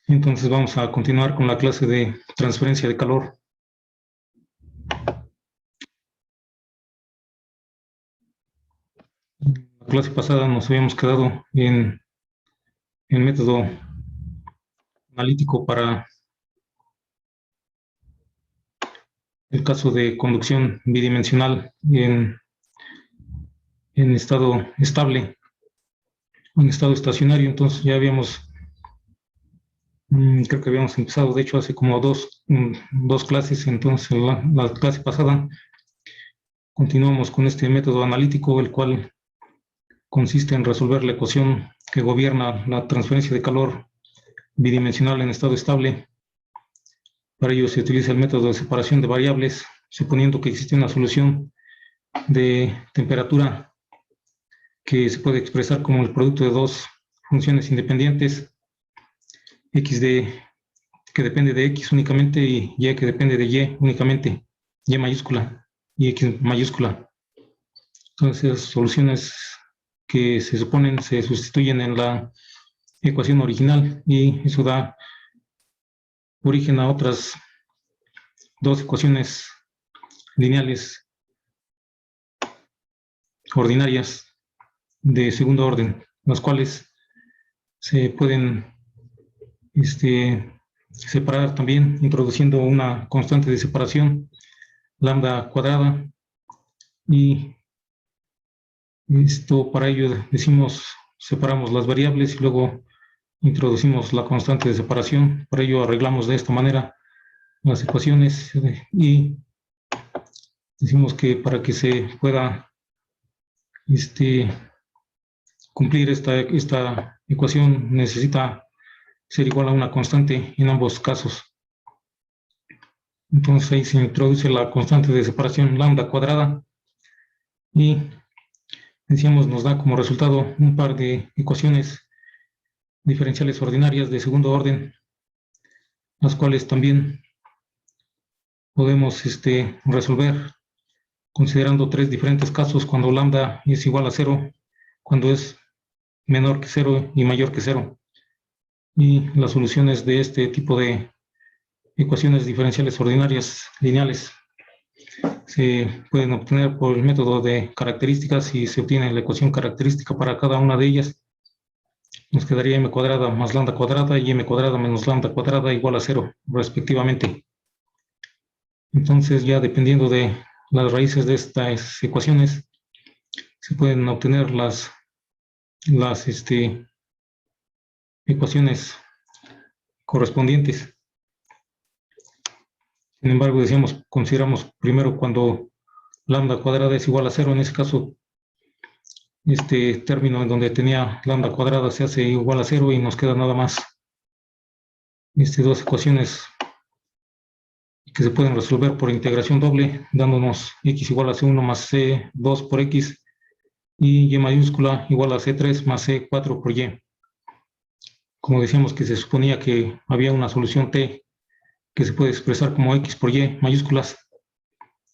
Entonces vamos a continuar con la clase de transferencia de calor. En la clase pasada nos habíamos quedado en el método analítico para el caso de conducción bidimensional en estado estable, en estado estacionario. Entonces ya habíamos, creo que habíamos empezado, de hecho, hace como dos clases. Entonces la clase pasada continuamos con este método analítico, el cual consiste en resolver la ecuación que gobierna la transferencia de calor bidimensional en estado estable. Para ello se utiliza el método de separación de variables, suponiendo que existe una solución de temperatura que se puede expresar como el producto de dos funciones independientes, x que depende de x únicamente y y que depende de y únicamente, y mayúscula y x mayúscula. Entonces, las soluciones que se suponen se sustituyen en la ecuación original y eso da origen a otras dos ecuaciones lineales ordinarias de segundo orden, las cuales se pueden separar también introduciendo una constante de separación, lambda cuadrada, y para ello decimos, separamos las variables y luego introducimos la constante de separación. Para ello arreglamos de esta manera las ecuaciones y decimos que para que se pueda cumplir esta ecuación necesita ser igual a una constante en ambos casos. Entonces ahí se introduce la constante de separación lambda cuadrada y decíamos nos da como resultado un par de ecuaciones diferenciales ordinarias de segundo orden, las cuales también podemos resolver considerando tres diferentes casos: cuando lambda es igual a 0, cuando es menor que 0 y mayor que 0. Y las soluciones de este tipo de ecuaciones diferenciales ordinarias lineales se pueden obtener por el método de características y se obtiene la ecuación característica para cada una de ellas. Nos quedaría m cuadrada más lambda cuadrada y m cuadrada menos lambda cuadrada igual a 0, respectivamente. Entonces, ya dependiendo de las raíces de estas ecuaciones, se pueden obtener las ecuaciones correspondientes. Sin embargo, decíamos, consideramos primero cuando lambda cuadrada es igual a 0. En ese caso, este término en donde tenía lambda cuadrada se hace igual a 0 y nos queda nada más dos ecuaciones que se pueden resolver por integración doble, dándonos x igual a c1 más c2 por x y y mayúscula igual a c3 más c4 por y. Como decíamos que se suponía que había una solución t que se puede expresar como x por y mayúsculas,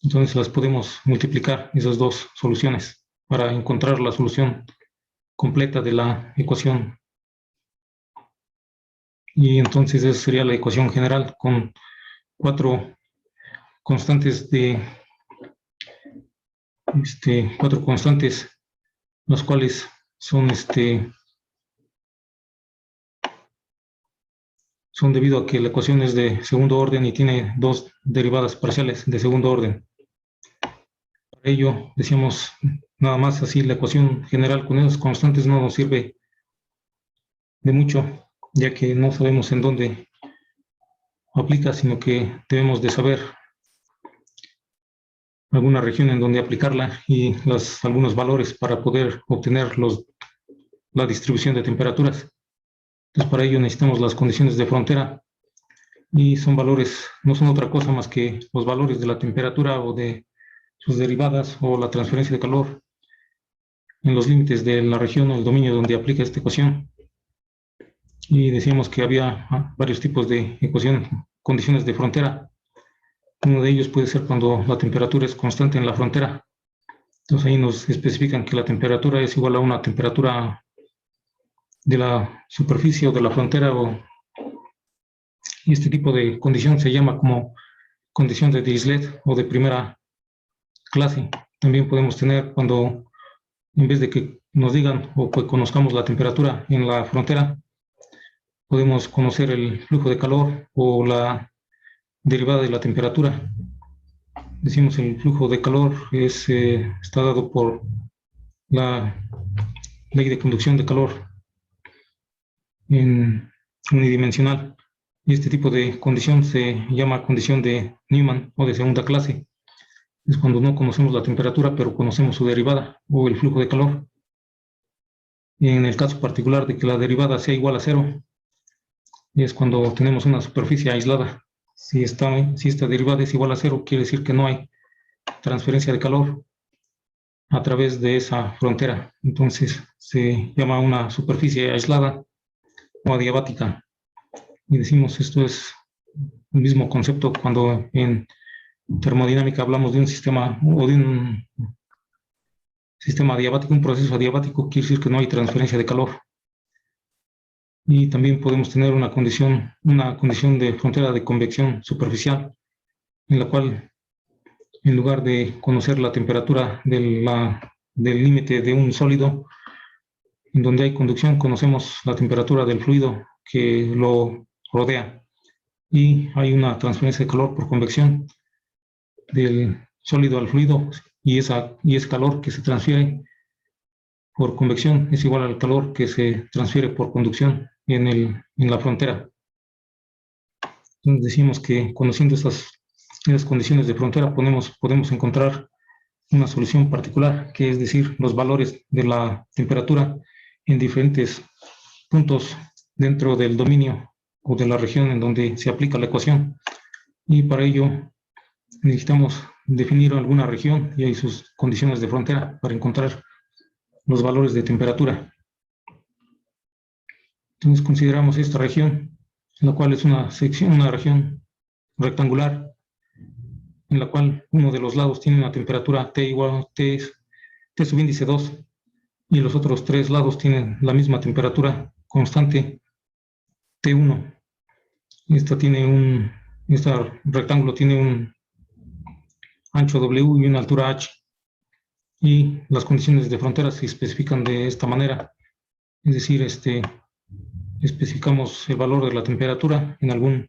entonces las podemos multiplicar, esas dos soluciones, para encontrar la solución completa de la ecuación. Y entonces esa sería la ecuación general con cuatro constantes los cuales son son debido a que la ecuación es de segundo orden y tiene dos derivadas parciales de segundo orden. Para ello, decíamos nada más así, la ecuación general con esas constantes no nos sirve de mucho, ya que no sabemos en dónde aplica, sino que debemos de saber alguna región en donde aplicarla y algunos valores para poder obtener la distribución de temperaturas. Entonces, para ello necesitamos las condiciones de frontera, y son valores, no son otra cosa más que los valores de la temperatura o de sus derivadas o la transferencia de calor en los límites de la región o el dominio donde aplica esta ecuación. Y decíamos que había varios tipos de ecuaciones, condiciones de frontera. Uno de ellos puede ser cuando la temperatura es constante en la frontera. Entonces ahí nos especifican que la temperatura es igual a una temperatura de la superficie o de la frontera o Y este tipo de condición se llama como condición de Dirichlet o de primera clase. También podemos tener cuando, en vez de que nos digan o que conozcamos la temperatura en la frontera, podemos conocer el flujo de calor o la derivada de la temperatura. Decimos el flujo de calor está dado por la ley de conducción de calor en unidimensional. Y este tipo de condición se llama condición de Newman o de segunda clase. Es cuando no conocemos la temperatura, pero conocemos su derivada o el flujo de calor. En el caso particular de que la derivada sea igual a cero, es cuando tenemos una superficie aislada. Si esta derivada es igual a cero, quiere decir que no hay transferencia de calor a través de esa frontera. Entonces se llama una superficie aislada o adiabática. Y decimos esto es el mismo concepto cuando en termodinámica hablamos de un sistema o de un sistema adiabático, un proceso adiabático, quiere decir que no hay transferencia de calor. Y también podemos tener una condición de frontera de convección superficial, en la cual, en lugar de conocer la temperatura del límite de un sólido, en donde hay conducción, conocemos la temperatura del fluido que lo rodea. Y hay una transferencia de calor por convección del sólido al fluido, y ese calor que se transfiere por convección es igual al calor que se transfiere por conducción en la frontera. Entonces decimos que conociendo esas condiciones de frontera podemos encontrar una solución particular, que es decir, los valores de la temperatura en diferentes puntos dentro del dominio o de la región en donde se aplica la ecuación. Y para ello necesitamos definir alguna región y sus condiciones de frontera para encontrar los valores de temperatura. Entonces consideramos esta región, la cual es una región rectangular, en la cual uno de los lados tiene una temperatura T igual a T subíndice 2, y los otros tres lados tienen la misma temperatura constante T1. Este rectángulo tiene un ancho W y una altura H, y las condiciones de frontera se especifican de esta manera, es decir, especificamos el valor de la temperatura en alguna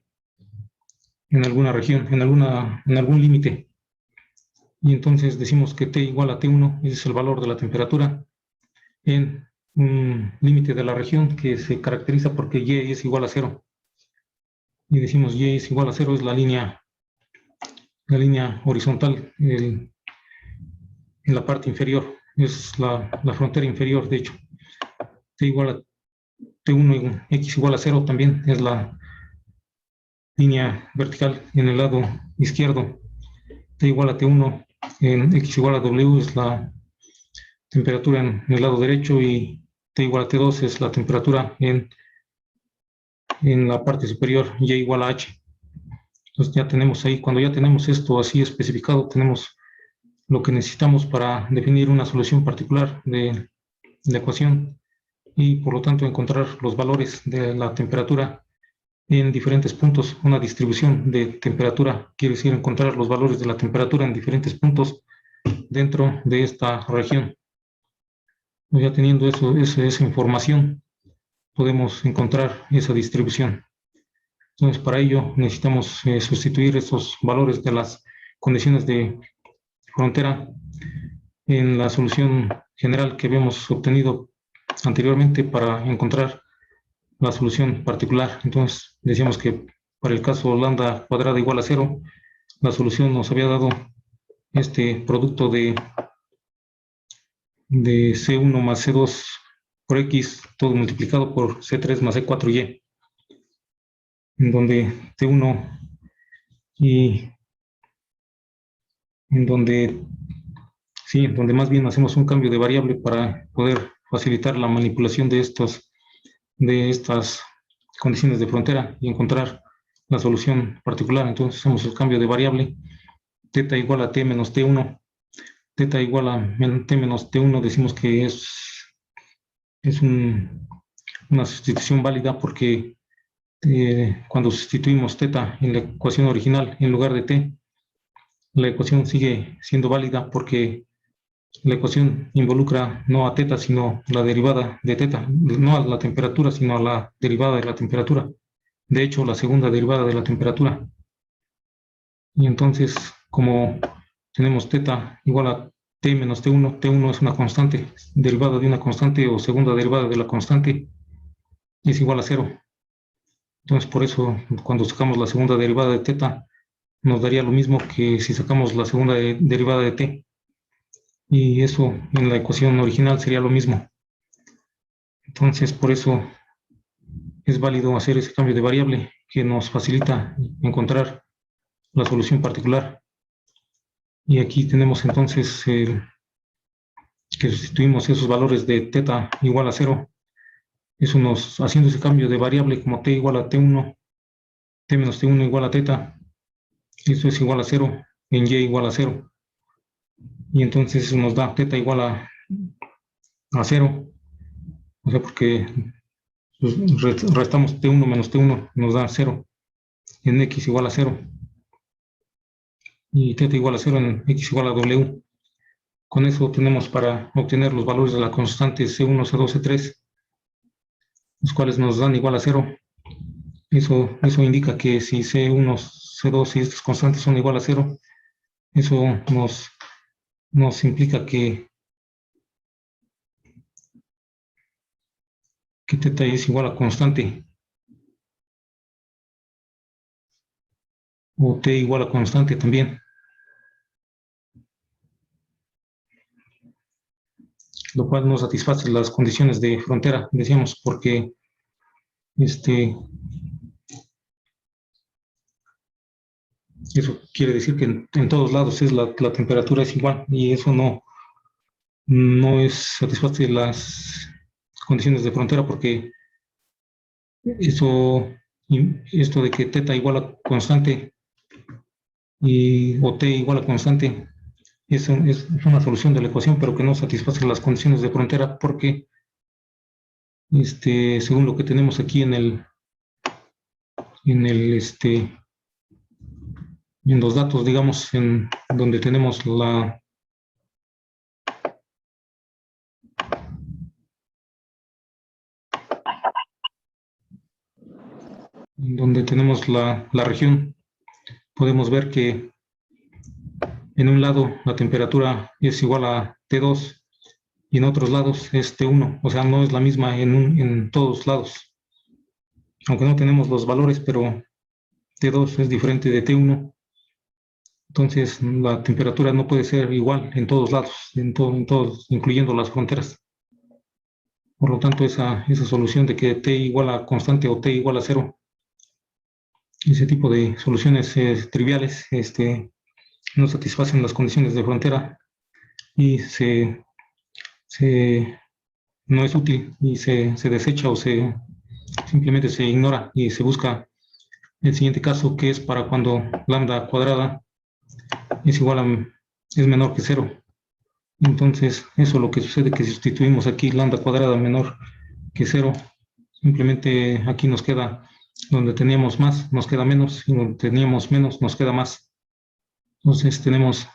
región, en algún límite, y entonces decimos que T igual a T1, ese es el valor de la temperatura en un límite de la región que se caracteriza porque Y es igual a 0, y decimos Y es igual a 0 es la línea horizontal en la parte inferior, es la frontera inferior. De hecho, T igual a T1 y X igual a 0 también es la línea vertical en el lado izquierdo. T igual a T1 en X igual a W es la temperatura en el lado derecho, y T igual a T2 es la temperatura en la parte superior, Y igual a H. Entonces ya tenemos ahí, cuando ya tenemos esto así especificado, tenemos lo que necesitamos para definir una solución particular de la ecuación, y por lo tanto encontrar los valores de la temperatura en diferentes puntos. Una distribución de temperatura quiere decir encontrar los valores de la temperatura en diferentes puntos dentro de esta región. Ya teniendo esa información, podemos encontrar esa distribución. Entonces, para ello necesitamos sustituir esos valores de las condiciones de frontera en la solución general que habíamos obtenido anteriormente para encontrar la solución particular. Entonces, decíamos que para el caso lambda cuadrada igual a 0, la solución nos había dado este producto de C1 más C2 por X, todo multiplicado por C3 más C4Y, en donde T1 y en donde más bien hacemos un cambio de variable para poder facilitar la manipulación de estas condiciones de frontera y encontrar la solución particular. Entonces hacemos el cambio de variable, θ igual a T menos T1, θ igual a T menos T1, decimos que es una sustitución válida porque cuando sustituimos teta en la ecuación original en lugar de t, la ecuación sigue siendo válida porque la ecuación involucra no a teta, sino la derivada de teta, no a la temperatura, sino a la derivada de la temperatura. De hecho, la segunda derivada de la temperatura. Y entonces, como tenemos teta igual a t menos t1, t1 es una constante, derivada de una constante o segunda derivada de la constante es igual a cero. Entonces, por eso, cuando sacamos la segunda derivada de teta, nos daría lo mismo que si sacamos la segunda derivada de t. Y eso en la ecuación original sería lo mismo. Entonces, por eso es válido hacer ese cambio de variable que nos facilita encontrar la solución particular. Y aquí tenemos entonces que sustituimos esos valores de teta igual a cero. Eso nos, haciendo ese cambio de variable como t igual a t1, t menos t1 igual a teta, eso es igual a cero, en y igual a cero. Y entonces eso nos da teta igual a cero. O sea, porque restamos t1 menos t1, nos da cero en x igual a cero. Y teta igual a cero en x igual a w. Con eso tenemos para obtener los valores de la constante C1, C2, C3, los cuales nos dan igual a cero. Eso indica que si C1, C2 y estas constantes son igual a cero, eso nos implica que teta es igual a constante, o t igual a constante también, lo cual no satisface las condiciones de frontera, decíamos, porque eso quiere decir que en todos lados la temperatura es igual, y eso no satisface las condiciones de frontera, porque esto de que teta igual a constante o t igual a constante es una solución de la ecuación, pero que no satisface las condiciones de frontera, porque según lo que tenemos aquí en los datos, digamos, en donde tenemos la región, podemos ver que en un lado la temperatura es igual a T2 y en otros lados es T1, o sea, no es la misma en todos lados. Aunque no tenemos los valores, pero T2 es diferente de T1, entonces la temperatura no puede ser igual en todos lados, en todos, incluyendo las fronteras. Por lo tanto, esa solución de que T igual a constante o T igual a cero, ese tipo de soluciones triviales, no satisfacen las condiciones de frontera y no es útil y se desecha o simplemente se ignora y se busca el siguiente caso, que es para cuando lambda cuadrada es menor que cero. Entonces, eso es lo que sucede, que si sustituimos aquí lambda cuadrada menor que cero, simplemente aquí nos queda, donde teníamos más, nos queda menos, y donde teníamos menos, nos queda más. Entonces, tenemos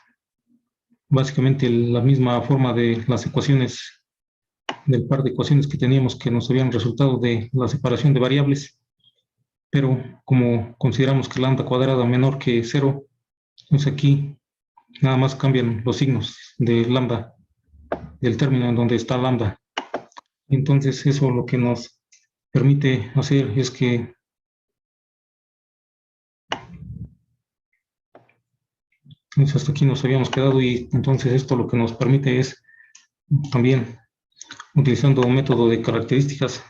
básicamente la misma forma de las ecuaciones, del par de ecuaciones que teníamos que nos habían resultado de la separación de variables, pero como consideramos que lambda cuadrada menor que cero, entonces aquí nada más cambian los signos de lambda, del término en donde está lambda. Entonces eso lo que nos permite hacer es que hasta aquí nos habíamos quedado, y entonces esto lo que nos permite es también, utilizando un método de características,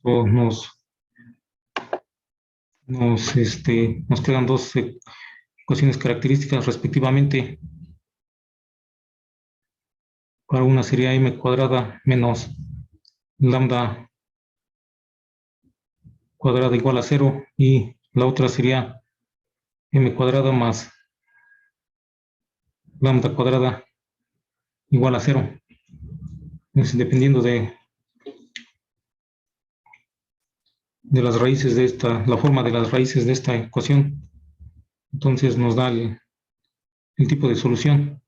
o nos quedan dos ecuaciones características respectivamente. Para una sería m cuadrada menos lambda cuadrada igual a cero, y la otra sería m cuadrada más lambda cuadrada igual a 0. Es dependiendo de las raíces de la forma de las raíces de esta ecuación. Entonces nos da el tipo de solución.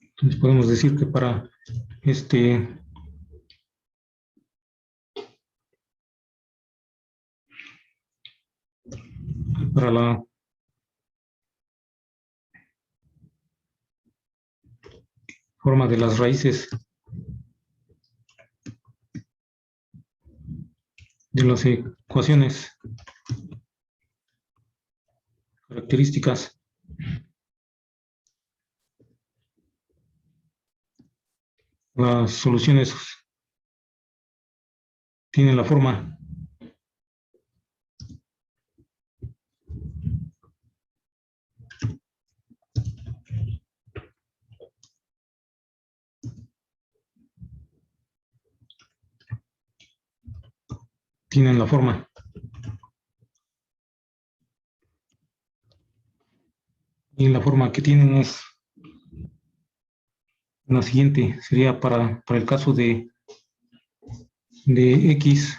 Entonces podemos decir que para para la forma de las raíces de las ecuaciones características, las soluciones tienen la forma y la forma que tienen es la siguiente. Sería para el caso de x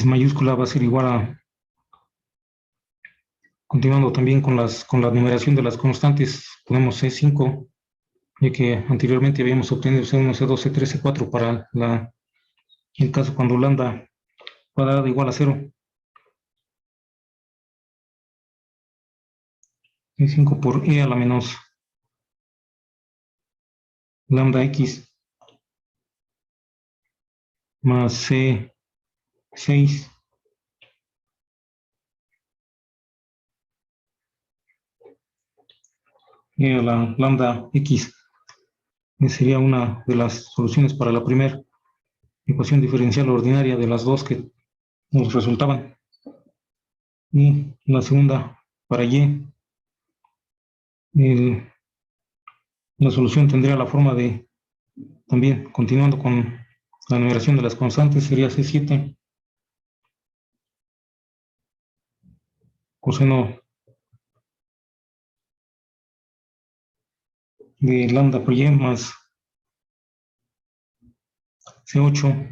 mayúscula va a ser igual a, continuando también con la numeración de las constantes, ponemos C5, ya que anteriormente habíamos obtenido C1, C2, C3, C4 para el caso cuando lambda cuadrada igual a 0. C5 por E a la menos lambda X más C6 E a la lambda X. Sería una de las soluciones para la primera ecuación diferencial ordinaria de las dos que nos resultaban. Y la segunda para Y, la solución tendría la forma de, también continuando con la numeración de las constantes, sería C7 coseno de lambda por Y más C8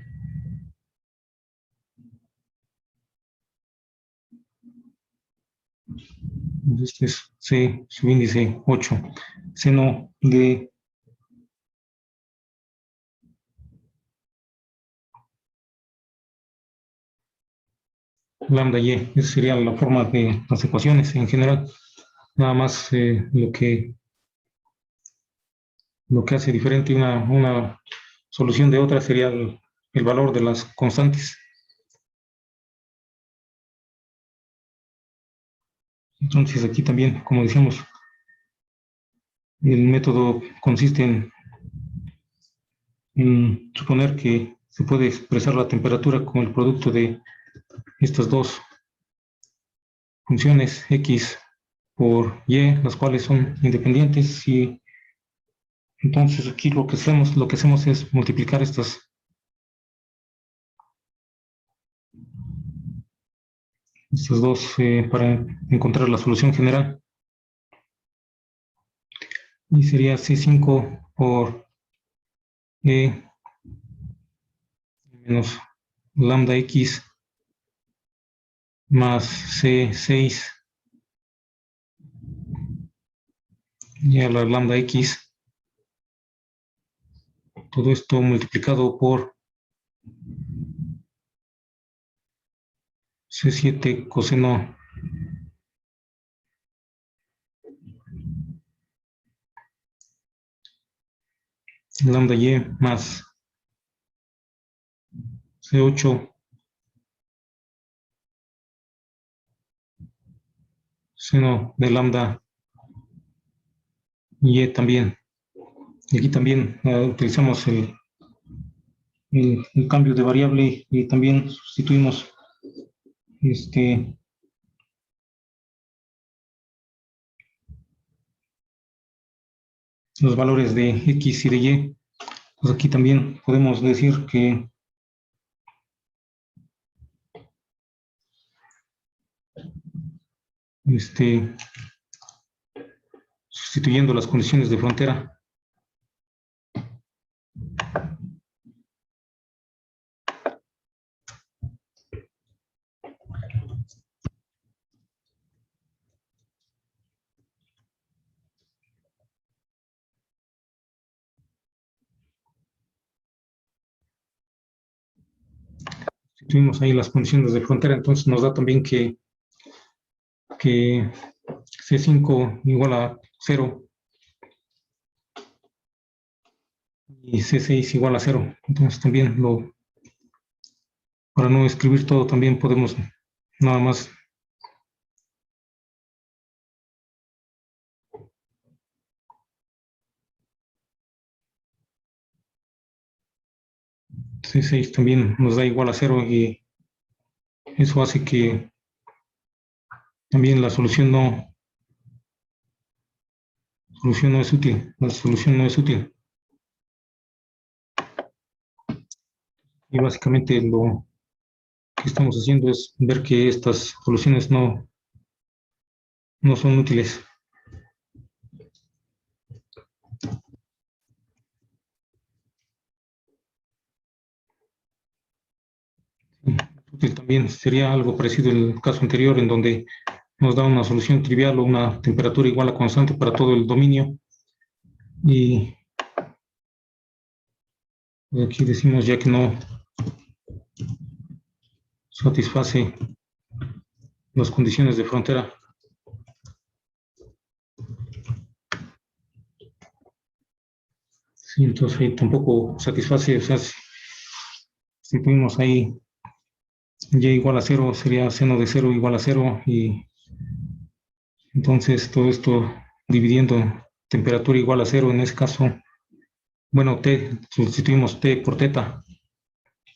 este es C subíndice 8 seno de lambda y. Esa sería la forma de las ecuaciones en general. Nada más lo que hace diferente una solución de otra sería el valor de las constantes. Entonces aquí también, como decíamos, el método consiste en suponer que se puede expresar la temperatura como el producto de estas dos funciones x por y, las cuales son independientes, y entonces aquí lo que hacemos es multiplicar estas dos para encontrar la solución general. Y sería C5 por E menos lambda X más C6 y a la lambda X. Todo esto multiplicado por C7 coseno lambda Y más C8 seno de lambda y también. Y aquí también utilizamos el cambio de variable y también sustituimos los valores de X y de Y. Pues aquí también podemos decir que sustituyendo las condiciones de frontera, sustituimos ahí las condiciones de frontera, entonces nos da también que C5 igual a 0 y C6 igual a 0. Entonces también para no escribir todo, también podemos nada más C6 también nos da igual a 0 y eso hace que también la solución no es útil. La solución no es útil. Y básicamente lo que estamos haciendo es ver que estas soluciones no son útiles. Útil también sería algo parecido al caso anterior, en donde nos da una solución trivial o una temperatura igual a constante para todo el dominio. Y aquí decimos ya que no satisface las condiciones de frontera. Sí, entonces ahí tampoco satisface, o sea, si ponemos ahí y igual a 0, sería seno de 0 igual a 0, y entonces todo esto dividiendo temperatura igual a 0, en ese caso, bueno, T, sustituimos T por teta,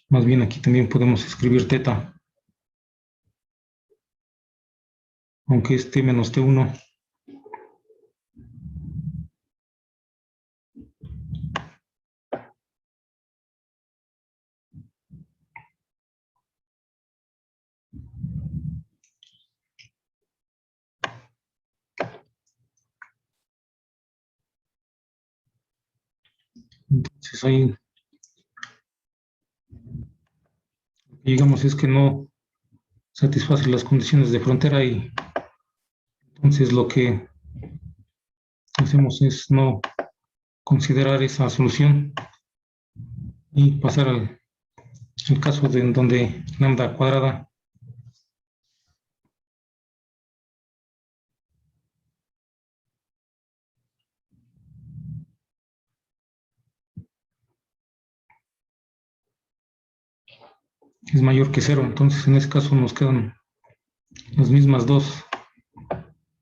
más bien aquí también podemos escribir teta, aunque es T menos T1. Entonces ahí, digamos, es que no satisface las condiciones de frontera, y entonces lo que hacemos es no considerar esa solución y pasar al caso de donde lambda cuadrada es mayor que 0. Entonces en ese caso nos quedan las mismas dos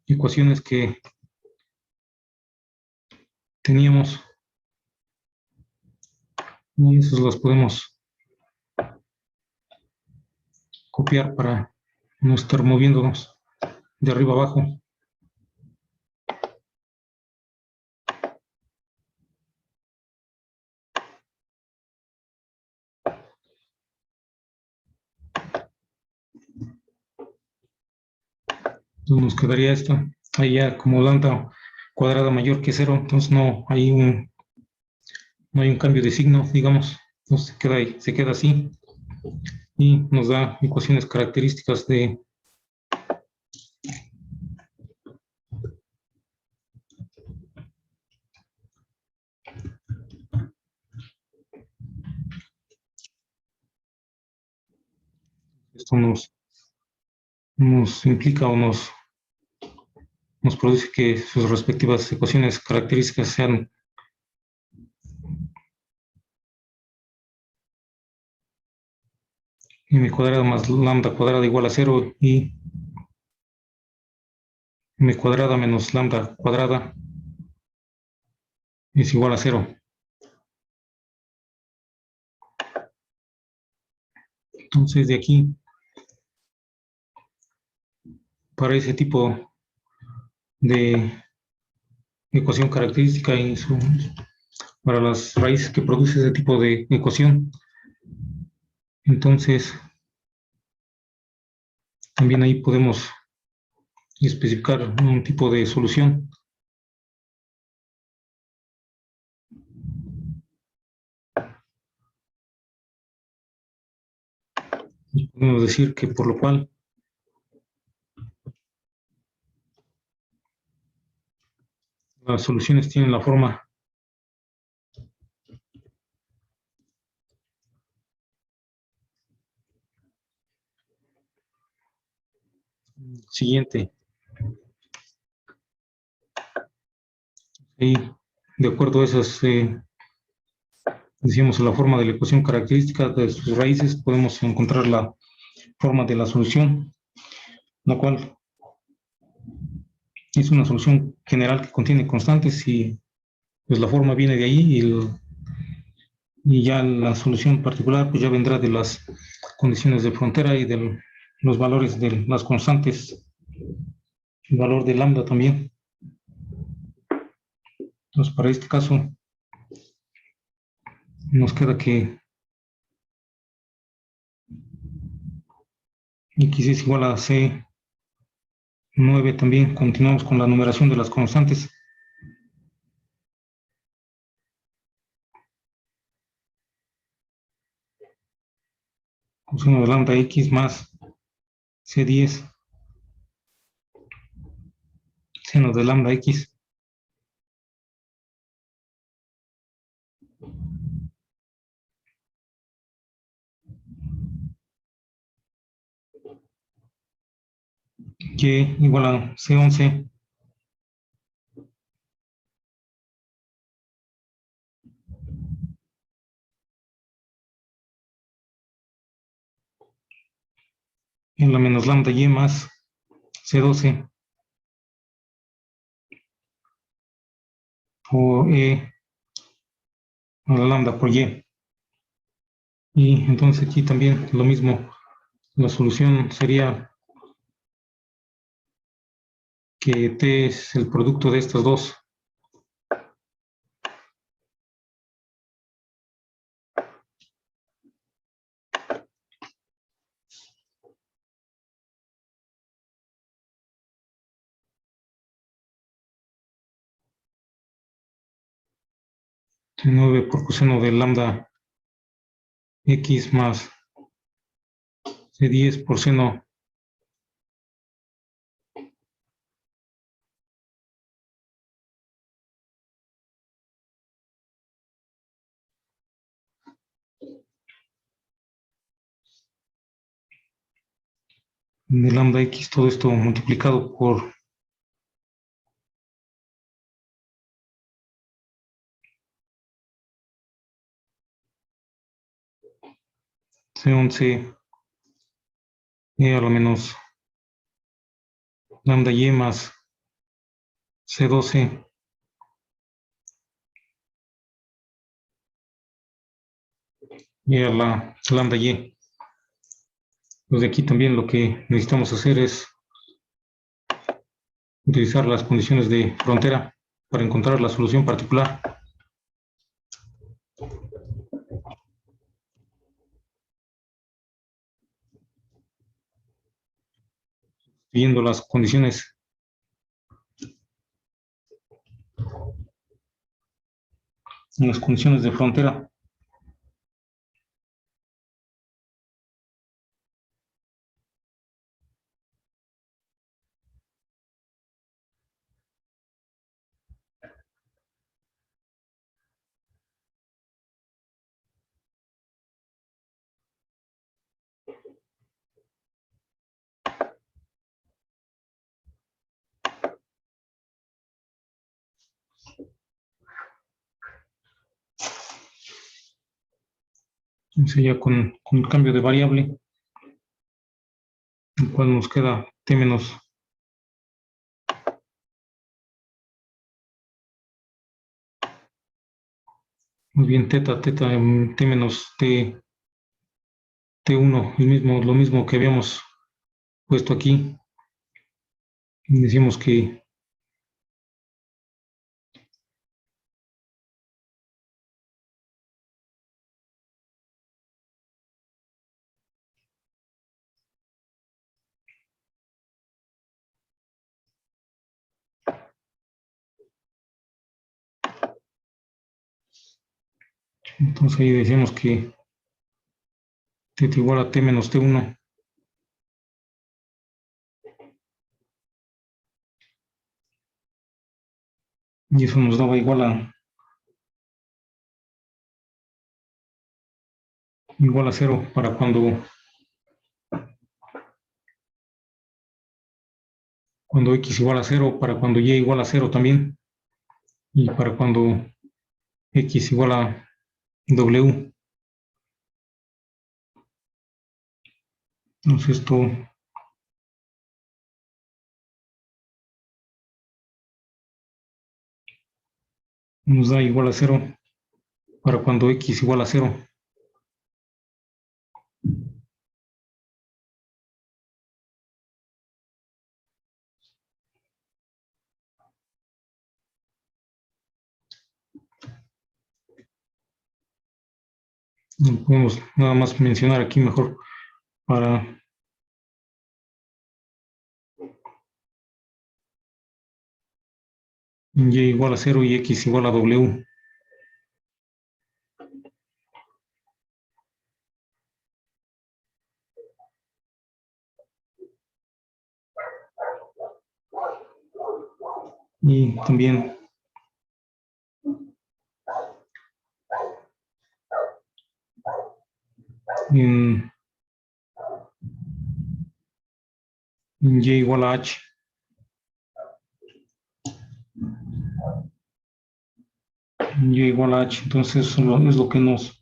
ecuaciones que teníamos, y esas las podemos copiar para no estar moviéndonos de arriba abajo. Entonces nos quedaría esto, ahí ya como lambda cuadrada mayor que 0, entonces no hay un cambio de signo, digamos, entonces se queda ahí, se queda así, y nos da ecuaciones características de esto. Nos implica o nos produce que sus respectivas ecuaciones características sean m cuadrada más lambda cuadrada igual a 0 y m cuadrada menos lambda cuadrada es igual a 0. Entonces, de aquí, para ese tipo de ecuación característica y para las raíces que produce ese tipo de ecuación, entonces también ahí podemos especificar un tipo de solución. Y podemos decir que por lo cual las soluciones tienen la forma siguiente. Y de acuerdo a esas, decimos, la forma de la ecuación característica de sus raíces, podemos encontrar la forma de la solución, la cual es una solución general que contiene constantes y pues la forma viene de ahí y ya la solución particular pues ya vendrá de las condiciones de frontera y de los valores de las constantes, el valor de lambda también. Entonces, para este caso, nos queda que x es igual a C9 también. Continuamos con la numeración de las constantes. Coseno de lambda x más C10 seno de lambda x que igual a C11 en la menos lambda y más C12 o E a la lambda por Y. Y entonces aquí también lo mismo, la solución sería que T es el producto de estas dos. C9 por coseno de lambda x más C10 por seno de lambda x, todo esto multiplicado por C11 E a la menos lambda y más C12 y a la lambda y. Pues de aquí también lo que necesitamos hacer es utilizar las condiciones de frontera para encontrar la solución particular. Viendo las condiciones de frontera. Entonces ya con el cambio de variable el cual nos queda T menos. Muy bien, teta, T menos T1, lo mismo que habíamos puesto aquí. Decimos que entonces ahí decimos que teta igual a T menos T1. Y eso nos daba igual a 0 para cuando X igual a 0, para cuando Y igual a 0 también, y para cuando X igual a W. Entonces esto nos da igual a 0 para cuando X igual a 0. Podemos nada más mencionar aquí mejor para Y igual a 0 y X igual a W. Y también en Y igual a H. Y igual a H, entonces es lo que nos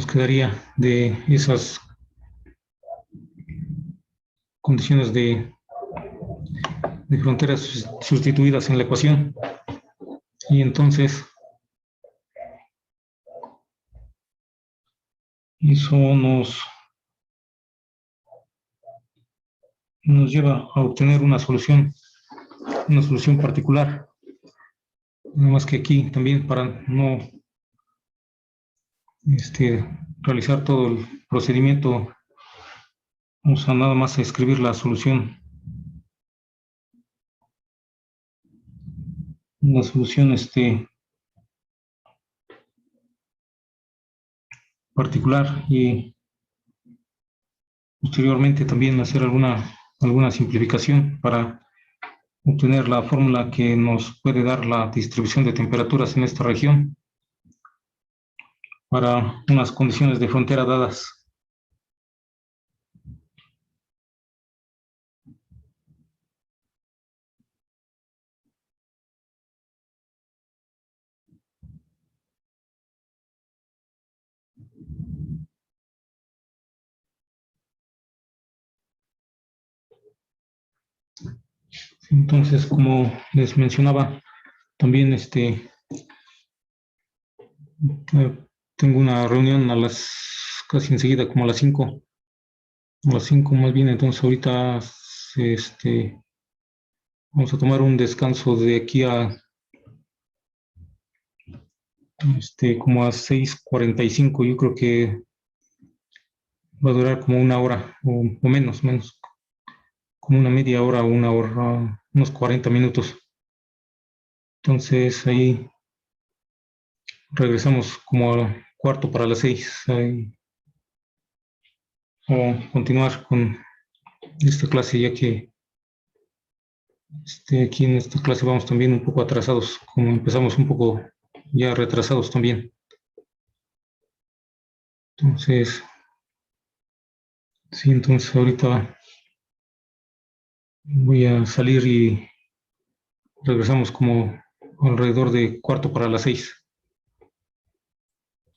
quedaría de esas condiciones de fronteras sustituidas en la ecuación. Y entonces eso nos lleva a obtener una solución particular. Nada más que aquí también, para no realizar todo el procedimiento, vamos a nada más a escribir la solución. Una solución particular, y posteriormente también hacer alguna simplificación para obtener la fórmula que nos puede dar la distribución de temperaturas en esta región para unas condiciones de frontera dadas. Entonces, como les mencionaba, también tengo una reunión casi enseguida, como a las 5. A las 5 más bien, entonces ahorita vamos a tomar un descanso de aquí a como a 6:45. Yo creo que va a durar como una hora o menos, como una media hora o una hora, unos 40 minutos. Entonces ahí regresamos como a cuarto para las 6, o continuar con esta clase, ya que aquí en esta clase vamos también un poco atrasados, como empezamos un poco ya retrasados también. Entonces, sí, entonces ahorita voy a salir y regresamos como alrededor de 5:45.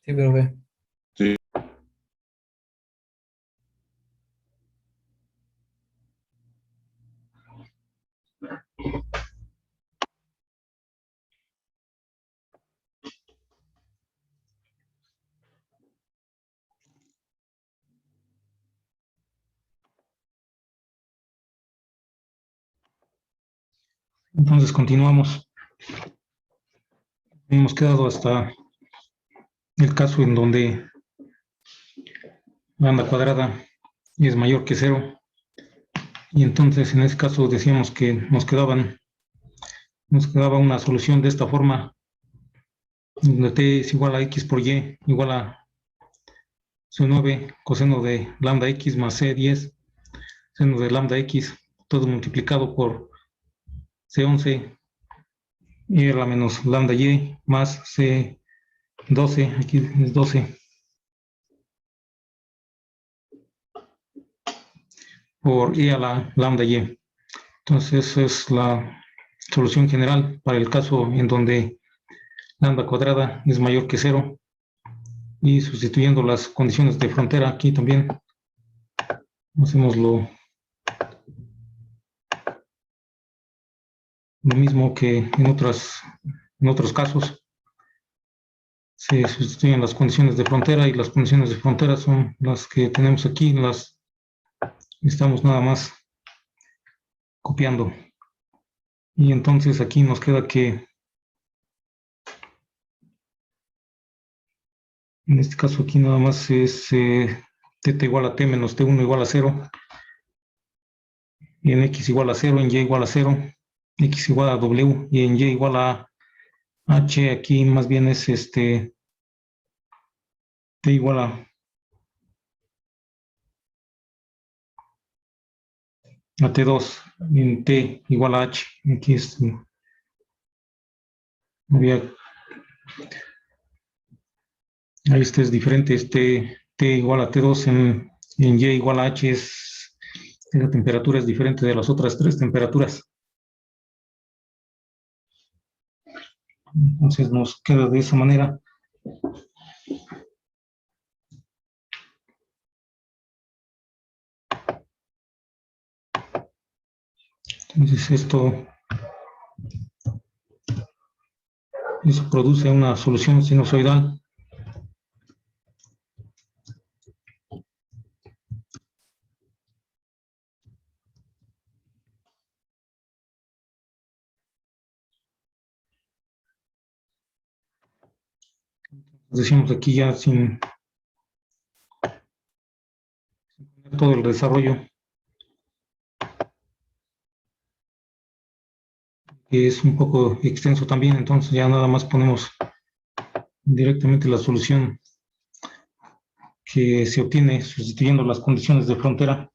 Sí, profe. Sí. Entonces continuamos. Hemos quedado hasta el caso en donde lambda cuadrada es mayor que 0. Y entonces en ese caso decíamos que nos quedaba una solución de esta forma, donde t es igual a x por y igual a c9 coseno de lambda x más c10 seno de lambda x, todo multiplicado por c11 y la menos lambda y más c12, aquí es 12, por e a la lambda y. Entonces esa es la solución general para el caso en donde lambda cuadrada es mayor que 0, y sustituyendo las condiciones de frontera aquí también hacemos lo mismo que en otros casos. Se sustituyen las condiciones de frontera, y las condiciones de frontera son las que tenemos aquí, las estamos nada más copiando. Y entonces aquí nos queda que en este caso aquí nada más es θ igual a t menos t1 igual a 0, y en x igual a 0, en y igual a 0, x igual a w, y en y igual a h. Aquí más bien es t igual a t2, en t igual a h. Aquí ahí es diferente, t igual a t2, en y igual a h esa temperatura es diferente de las otras tres temperaturas. Entonces nos queda de esa manera. Entonces eso produce una solución sinusoidal. Decimos aquí ya sin todo el desarrollo, que es un poco extenso también, entonces ya nada más ponemos directamente la solución que se obtiene sustituyendo las condiciones de frontera.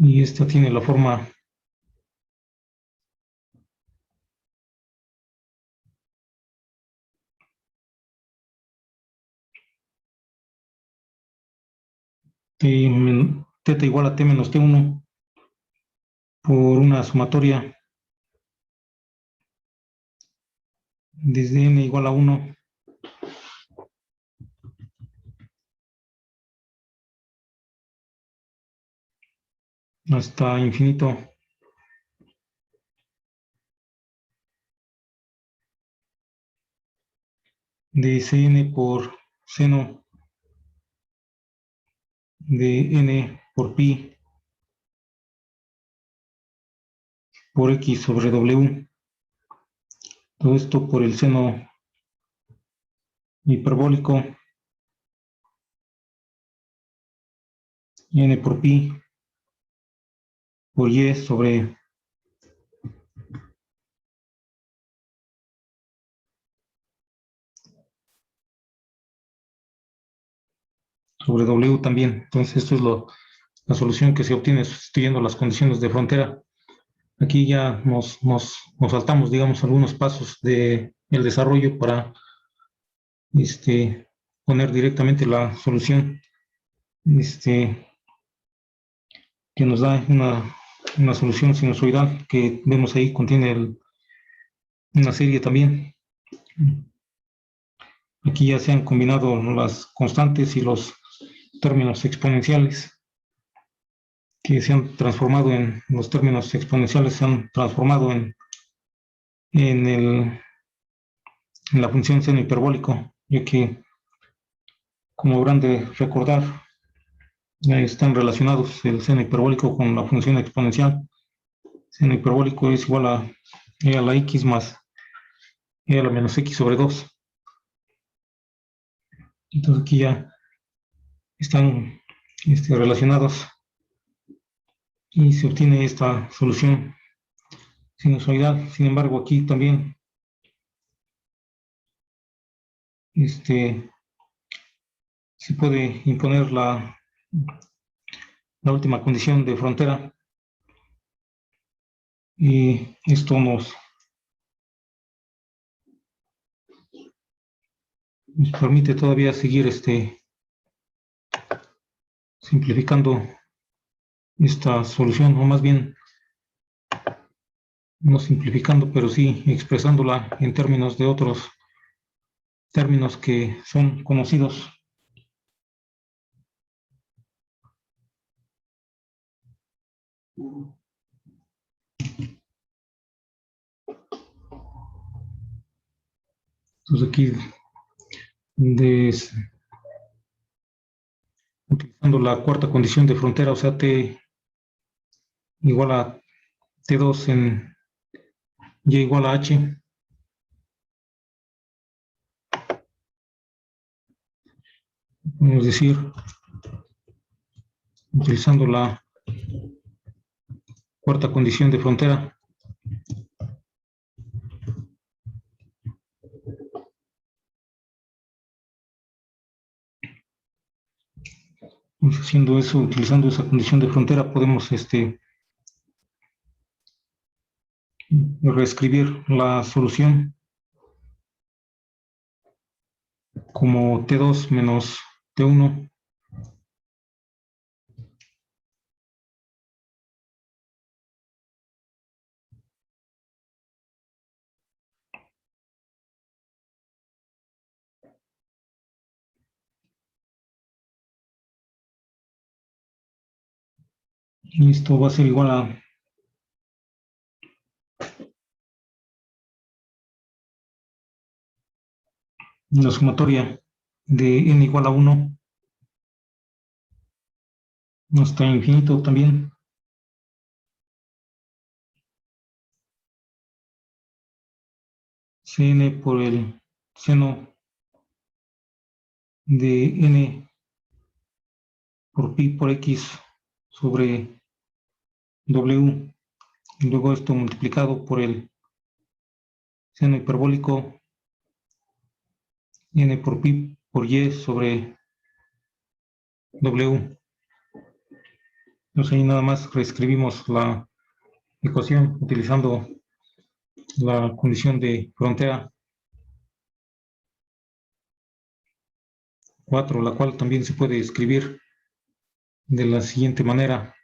Y esta tiene la forma θ igual a t menos t1 por una sumatoria desde n igual a 1 hasta infinito de Cn por seno de n por pi por x sobre w. Todo esto por el seno hiperbólico n por pi por y sobre w también. Entonces esto es la solución que se obtiene sustituyendo las condiciones de frontera. Aquí ya nos saltamos, digamos, algunos pasos del desarrollo para poner directamente la solución que nos da una solución sinusoidal que vemos ahí, contiene una serie también. Aquí ya se han combinado las constantes y los términos exponenciales que se han transformado los términos exponenciales se han transformado en, el, en la función seno hiperbólico, ya que, como habrán de recordar, están relacionados el seno hiperbólico con la función exponencial. Seno hiperbólico es igual a e a la x más e a la menos x sobre 2. Entonces aquí ya están relacionados y se obtiene esta solución sinusoidal. Sin embargo, aquí también se puede imponer la última condición de frontera y esto nos permite todavía seguir simplificando esta solución, o más bien no simplificando, pero sí expresándola en términos de otros términos que son conocidos. Entonces aquí, utilizando la cuarta condición de frontera, o sea, t igual a t2 en y igual a h, podemos decir, utilizando la cuarta condición de frontera, haciendo eso, utilizando esa condición de frontera, podemos reescribir la solución como T2 menos T1 y esto va a ser igual a la sumatoria de n igual a 1 hasta infinito también, Cn por el seno de n por pi por x sobre w, y luego esto multiplicado por el seno hiperbólico n por pi por y sobre w. Entonces ahí nada más reescribimos la ecuación utilizando la condición de frontera 4, la cual también se puede escribir de la siguiente manera.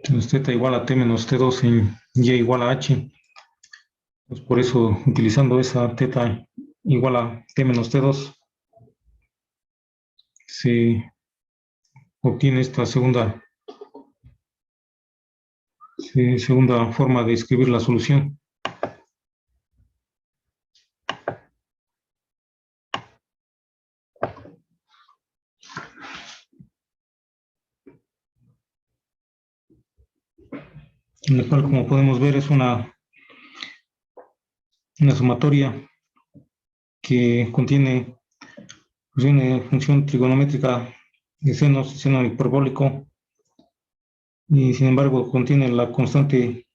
Entonces θ igual a t menos t2 en y igual a h. Pues por eso, utilizando esa θ igual a t menos t2, se obtiene esta segunda forma de escribir la solución. en la cual, como podemos ver, es una sumatoria que contiene pues, una función trigonométrica de senos, seno hiperbólico, y sin embargo contiene la constante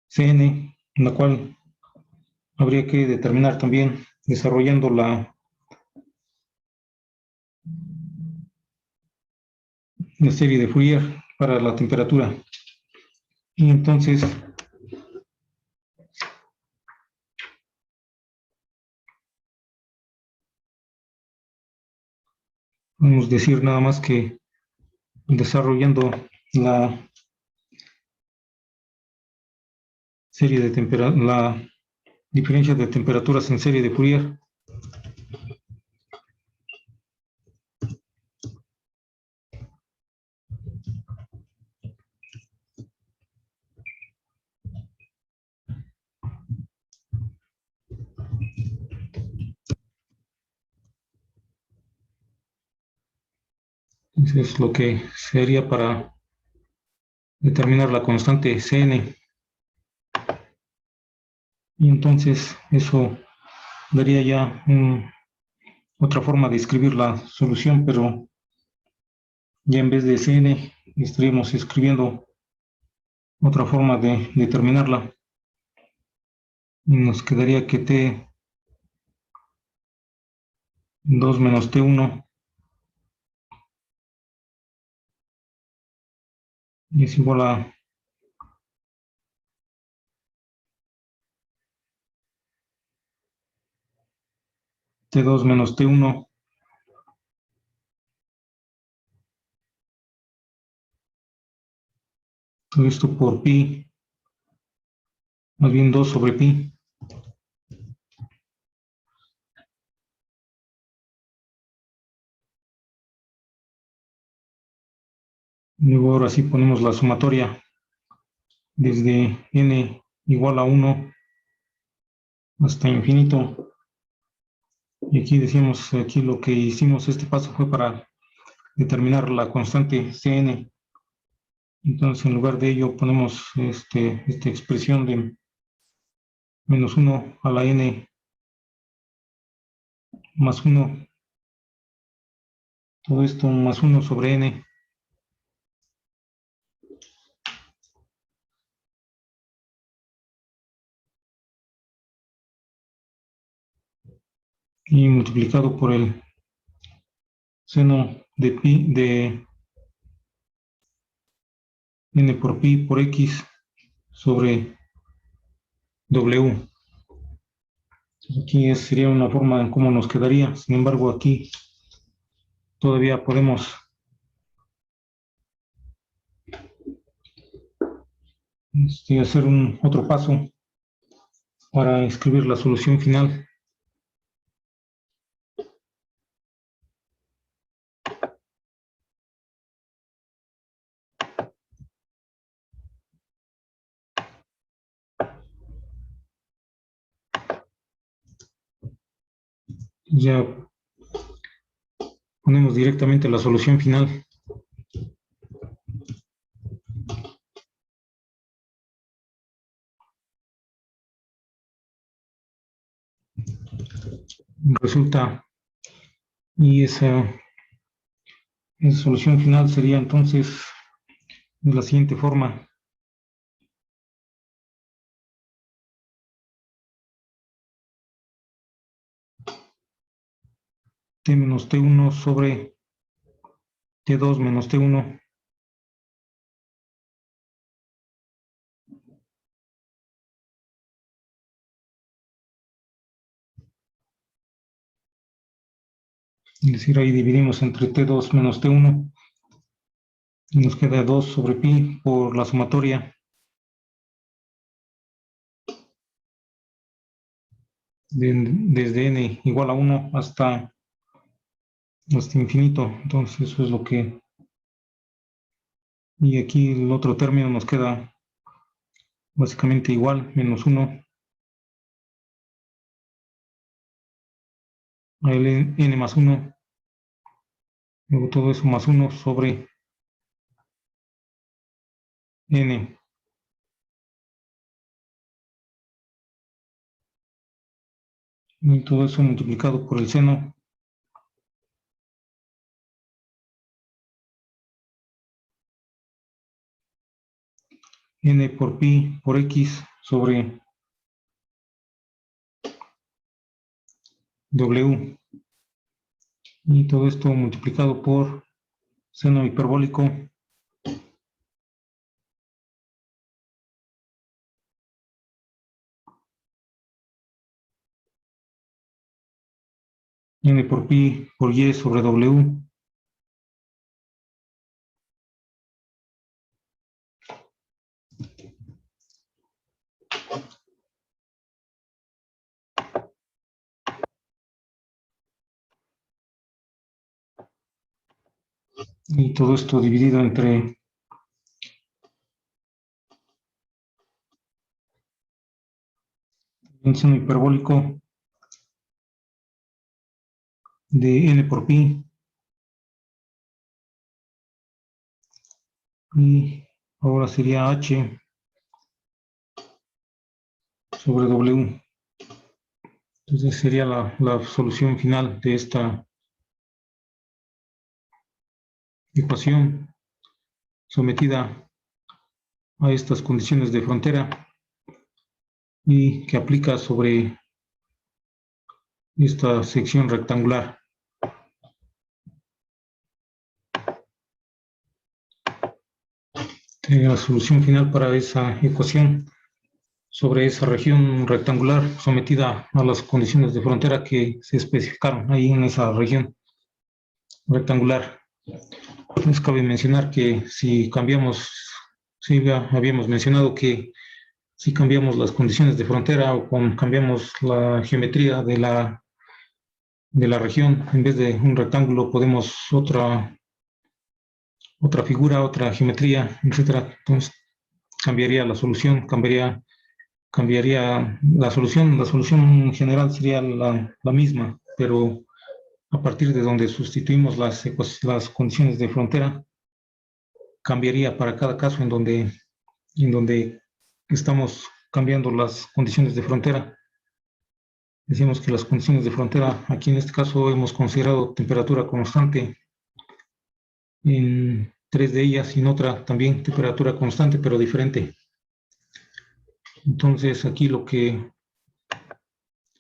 Cn, la cual habría que determinar también desarrollando la serie de Fourier para la temperatura. Y entonces podemos decir nada más que desarrollando la serie de la diferencia de temperaturas en serie de Fourier, es lo que sería para determinar la constante Cn. Y entonces eso daría ya otra forma de escribir la solución, pero ya en vez de Cn estaríamos escribiendo otra forma de determinarla. Y nos quedaría que T2 menos T1 es igual a T2 menos T1. Todo esto por pi, más bien 2 sobre pi. Luego ahora sí ponemos la sumatoria desde n igual a 1 hasta infinito. Y aquí decíamos, aquí lo que hicimos, este paso fue para determinar la constante Cn. Entonces en lugar de ello ponemos esta expresión de menos 1 a la n más 1, todo esto más 1 sobre n. Y multiplicado por el seno de pi de n por pi por x sobre w. Aquí sería una forma en cómo nos quedaría. Sin embargo, aquí todavía podemos hacer otro paso para escribir la solución final. Ya ponemos directamente la solución final. Resulta, y esa solución final sería entonces de la siguiente forma. T menos T1 sobre T2 menos T1. Es decir, ahí dividimos entre T2 menos T1 y nos queda 2 sobre pi por la sumatoria desde n igual a 1 hasta infinito. Entonces eso es lo que... Y aquí el otro término nos queda básicamente igual, menos 1 a n más 1. Luego todo eso más 1 sobre n. Y todo eso multiplicado por el seno n por pi por x sobre w. Y todo esto multiplicado por seno hiperbólico n por pi por y sobre w. Y todo esto dividido entre un seno hiperbólico de n por pi. Y ahora sería h sobre w. Entonces sería la solución final de esta ecuación sometida a estas condiciones de frontera y que aplica sobre esta sección rectangular. La solución final para esa ecuación sobre esa región rectangular sometida a las condiciones de frontera que se especificaron ahí en esa región rectangular. Nos cabe mencionar que si cambiamos, sí, ya habíamos mencionado que si cambiamos las condiciones de frontera o cambiamos la geometría de la región, en vez de un rectángulo podemos otra figura, otra geometría, etcétera. Entonces cambiaría la solución, cambiaría la solución general sería la misma, pero a partir de donde sustituimos las condiciones de frontera, cambiaría para cada caso en donde estamos cambiando las condiciones de frontera. Decimos que las condiciones de frontera, aquí en este caso hemos considerado temperatura constante en 3 de ellas y en otra también temperatura constante, pero diferente. Entonces aquí lo que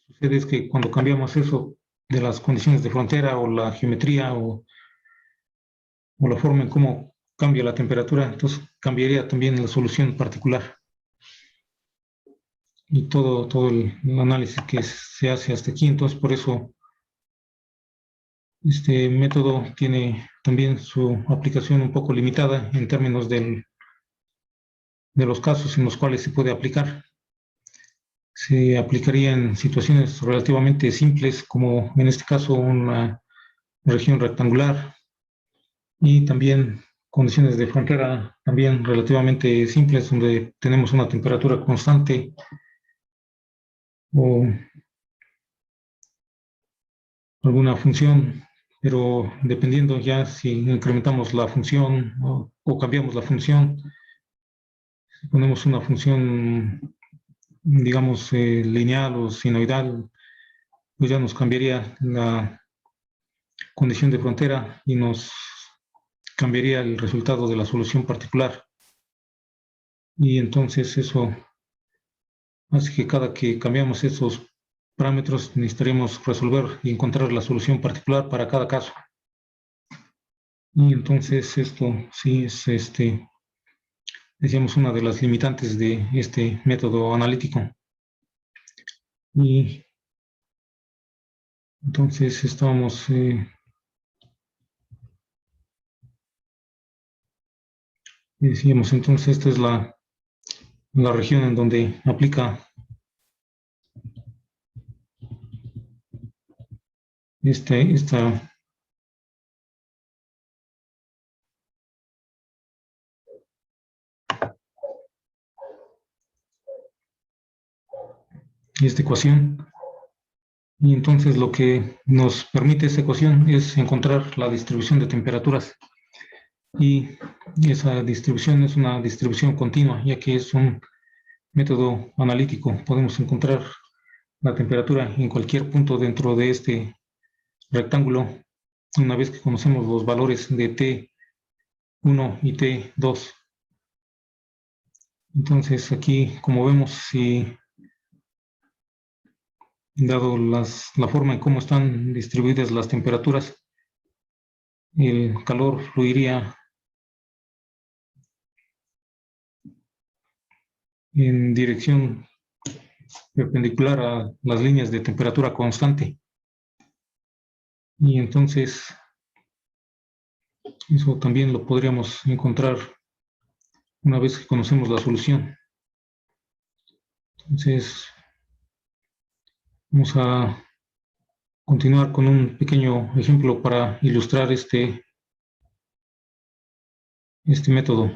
sucede es que cuando cambiamos eso de las condiciones de frontera o la geometría o la forma en cómo cambia la temperatura, entonces cambiaría también la solución particular. Y todo el análisis que se hace hasta aquí. Entonces, por eso este método tiene también su aplicación un poco limitada en términos de los casos en los cuales se puede aplicar. Se aplicaría en situaciones relativamente simples, como en este caso una región rectangular, y también condiciones de frontera también relativamente simples, donde tenemos una temperatura constante o alguna función, pero dependiendo ya si incrementamos la función o cambiamos la función, si ponemos una función, digamos, lineal o sinoidal, pues ya nos cambiaría la condición de frontera y nos cambiaría el resultado de la solución particular. Y entonces eso hace que cada que cambiamos esos parámetros necesitaríamos resolver y encontrar la solución particular para cada caso. Y entonces esto sí es, decíamos, una de las limitantes de este método analítico. Y entonces estábamos, decíamos, entonces esta es la región en donde aplica esta ecuación. Y entonces lo que nos permite esta ecuación es encontrar la distribución de temperaturas. Y esa distribución es una distribución continua, ya que es un método analítico. Podemos encontrar la temperatura en cualquier punto dentro de este rectángulo, una vez que conocemos los valores de T1 y T2. Entonces aquí, como vemos, si dado la forma en cómo están distribuidas las temperaturas, el calor fluiría en dirección perpendicular a las líneas de temperatura constante. Y entonces eso también lo podríamos encontrar una vez que conocemos la solución. Entonces vamos a continuar con un pequeño ejemplo para ilustrar este método.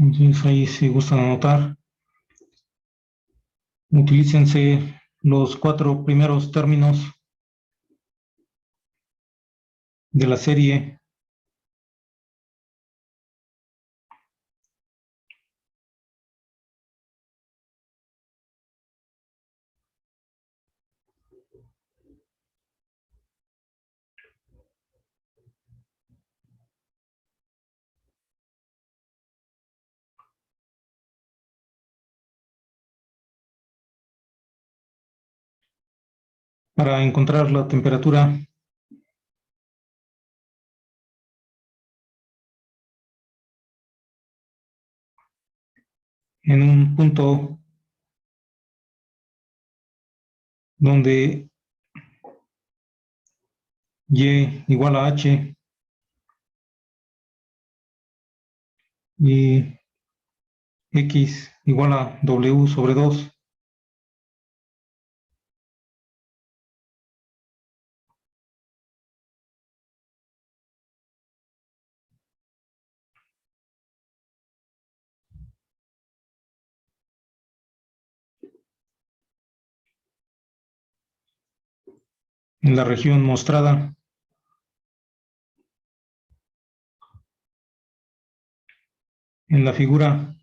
Entonces ahí, si gustan anotar, utilícense los 4 primeros términos de la serie para encontrar la temperatura en un punto donde Y igual a H y X igual a W sobre 2. En la región mostrada en la figura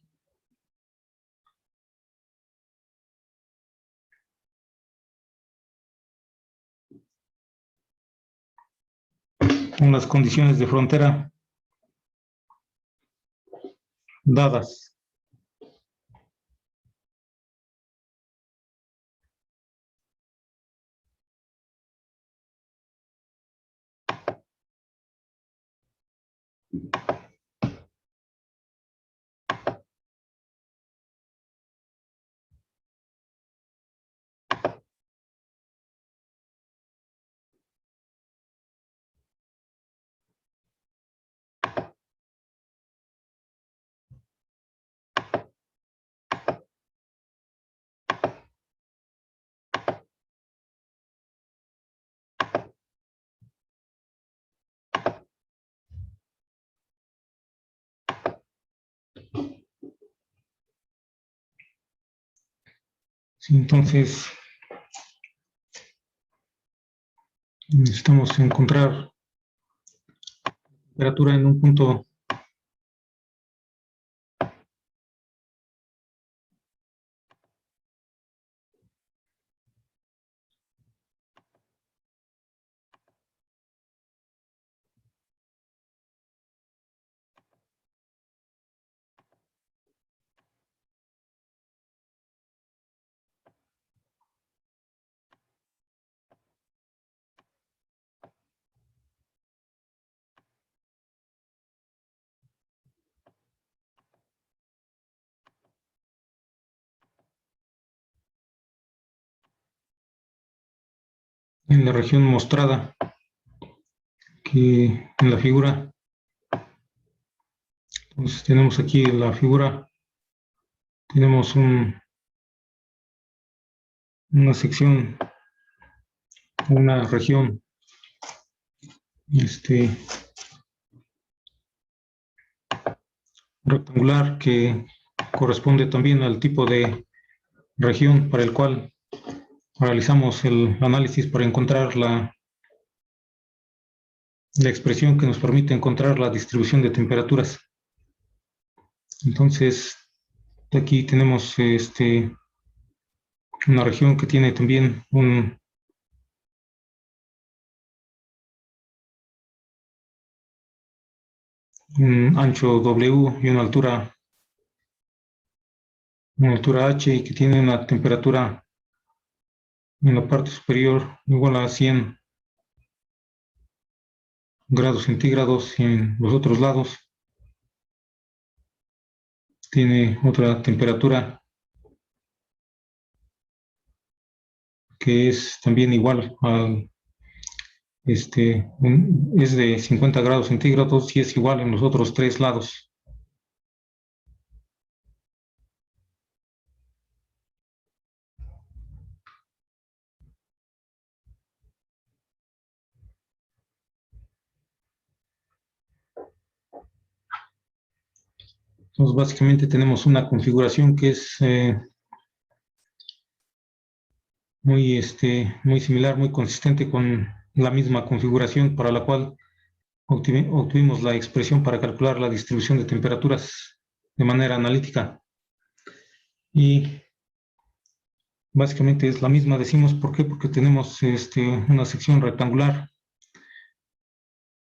con las condiciones de frontera dadas. Sí, entonces necesitamos encontrar temperatura en un punto en la región mostrada, que en la figura. Entonces tenemos aquí en la figura, tenemos una sección, una región rectangular que corresponde también al tipo de región para el cual realizamos el análisis para encontrar la expresión que nos permite encontrar la distribución de temperaturas. Entonces, aquí tenemos una región que tiene también un ancho W y una altura H, y que tiene una temperatura en la parte superior igual a 100 grados centígrados, y en los otros lados tiene otra temperatura que es también igual al es de 50 grados centígrados y es igual en los otros tres lados. Entonces, básicamente tenemos una configuración que es muy similar, muy consistente con la misma configuración para la cual obtuvimos la expresión para calcular la distribución de temperaturas de manera analítica. Y básicamente es la misma, decimos, ¿por qué? Porque tenemos una sección rectangular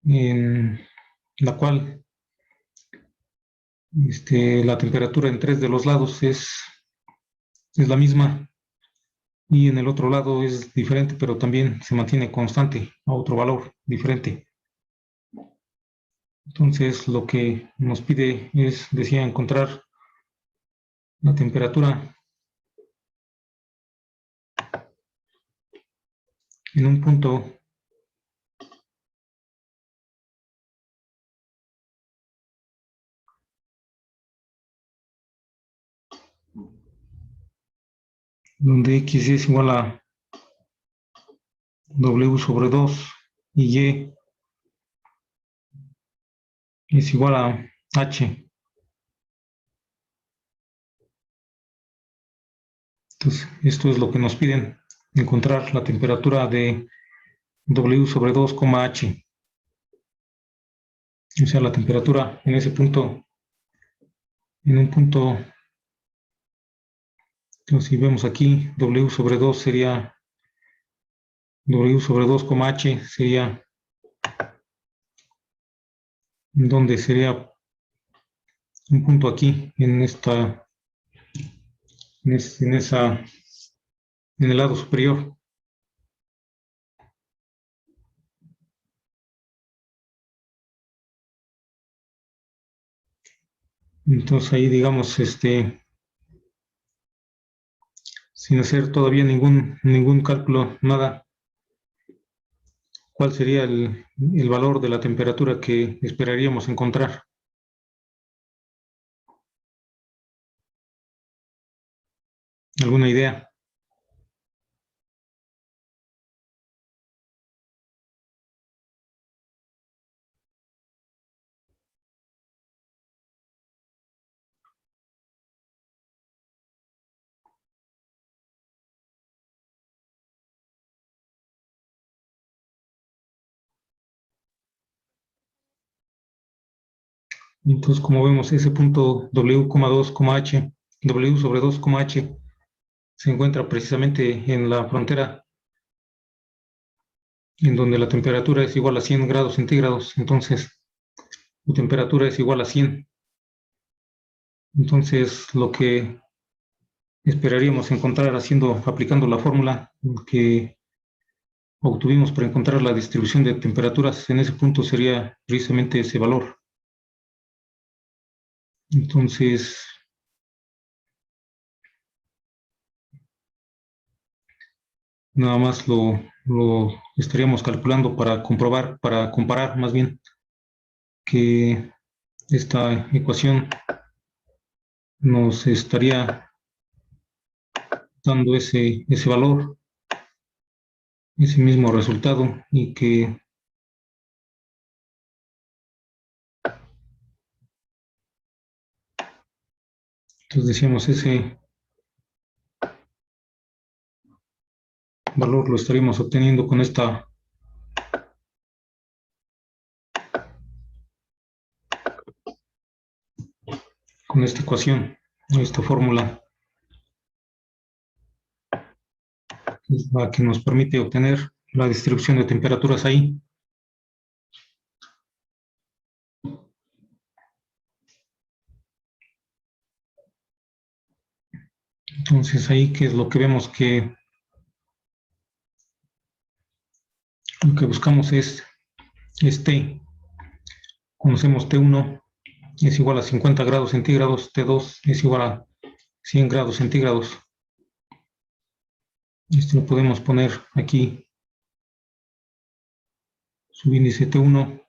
en la cual la temperatura en tres de los lados es la misma, y en el otro lado es diferente, pero también se mantiene constante a otro valor diferente. Entonces, lo que nos pide es, decía, encontrar la temperatura en un punto donde X es igual a W sobre 2 y Y es igual a H. Entonces, esto es lo que nos piden, encontrar la temperatura de W sobre 2, H. O sea, la temperatura en ese punto, en un punto. Entonces, si vemos aquí, W sobre 2 sería W sobre 2, H sería donde sería un punto aquí, en esta, en esa, en el lado superior. Entonces ahí, digamos, sin hacer todavía ningún cálculo, nada, ¿cuál sería el valor de la temperatura que esperaríamos encontrar? ¿Alguna idea? Entonces, como vemos, ese punto W,2, H, W sobre 2, H, se encuentra precisamente en la frontera en donde la temperatura es igual a 100 grados centígrados. Entonces, tu temperatura es igual a 100. Entonces, lo que esperaríamos encontrar aplicando la fórmula que obtuvimos para encontrar la distribución de temperaturas en ese punto sería precisamente ese valor. Entonces, nada más lo lo estaríamos calculando para comprobar, para comparar más bien que esta ecuación nos estaría dando ese valor, ese mismo resultado, y que entonces decíamos ese valor lo estaríamos obteniendo con esta ecuación, esta fórmula, es la que nos permite obtener la distribución de temperaturas ahí. Entonces ahí, ¿qué es lo que vemos? Que lo que buscamos es T. Conocemos T1 es igual a 50 grados centígrados, T2 es igual a 100 grados centígrados. Esto lo podemos poner aquí, subíndice T1.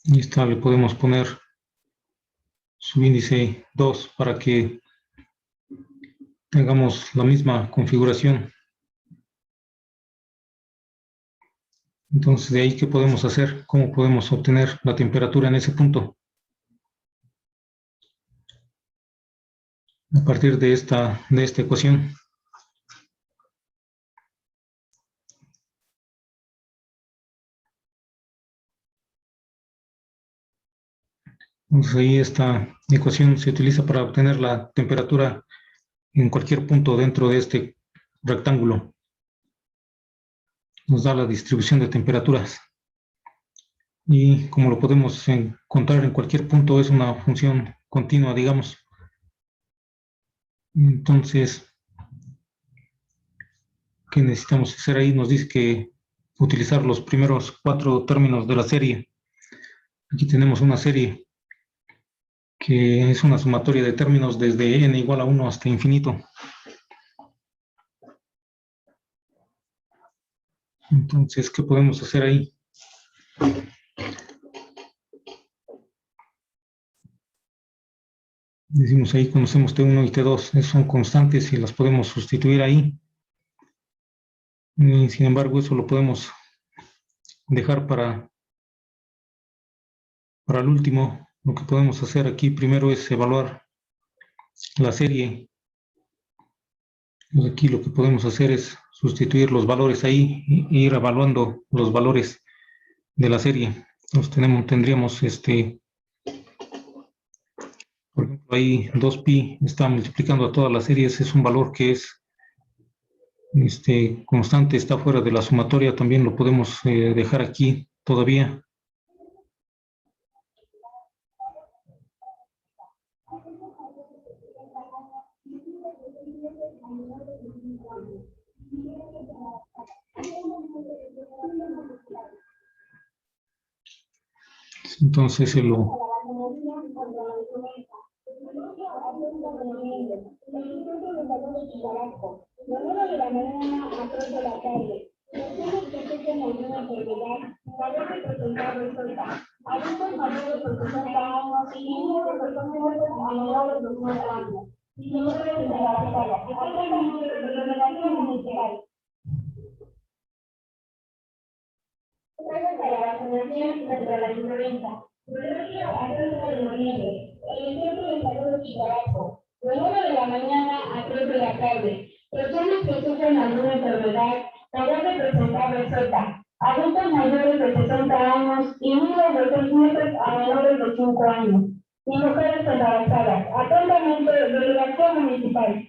Y esta le podemos poner subíndice 2 para que tengamos la misma configuración. Entonces, de ahí, ¿qué podemos hacer? ¿Cómo podemos obtener la temperatura en ese punto? A partir de esta ecuación. Entonces, ahí esta ecuación se utiliza para obtener la temperatura en cualquier punto dentro de este rectángulo. Nos da la distribución de temperaturas. Y como lo podemos encontrar en cualquier punto, es una función continua, digamos. Entonces, ¿qué necesitamos hacer ahí? Nos dice que utilizar los primeros 4 términos de la serie. Aquí tenemos una serie que es una sumatoria de términos desde n igual a 1 hasta infinito. Entonces, ¿qué podemos hacer ahí? Decimos ahí, conocemos T1 y T2, son constantes y las podemos sustituir ahí. Y, sin embargo, eso lo podemos dejar para el último. Lo que podemos hacer aquí primero es evaluar la serie. Aquí lo que podemos hacer es sustituir los valores ahí e ir evaluando los valores de la serie. Entonces tendríamos por ejemplo, ahí 2pi está multiplicando a todas las series, es un valor que es constante, está fuera de la sumatoria, también lo podemos dejar aquí todavía. Entonces se lo... Contra la influenza. El ejemplo del salud de Chicaraco. De 9 de la mañana a 3 de la tarde. Personas que sufren alguna enfermedad podrán de presentar receta. Adultos mayores de 60 años y niños de 6 meses a menores de 5 años. Y mujeres embarazadas. Atentamente, delegación municipal.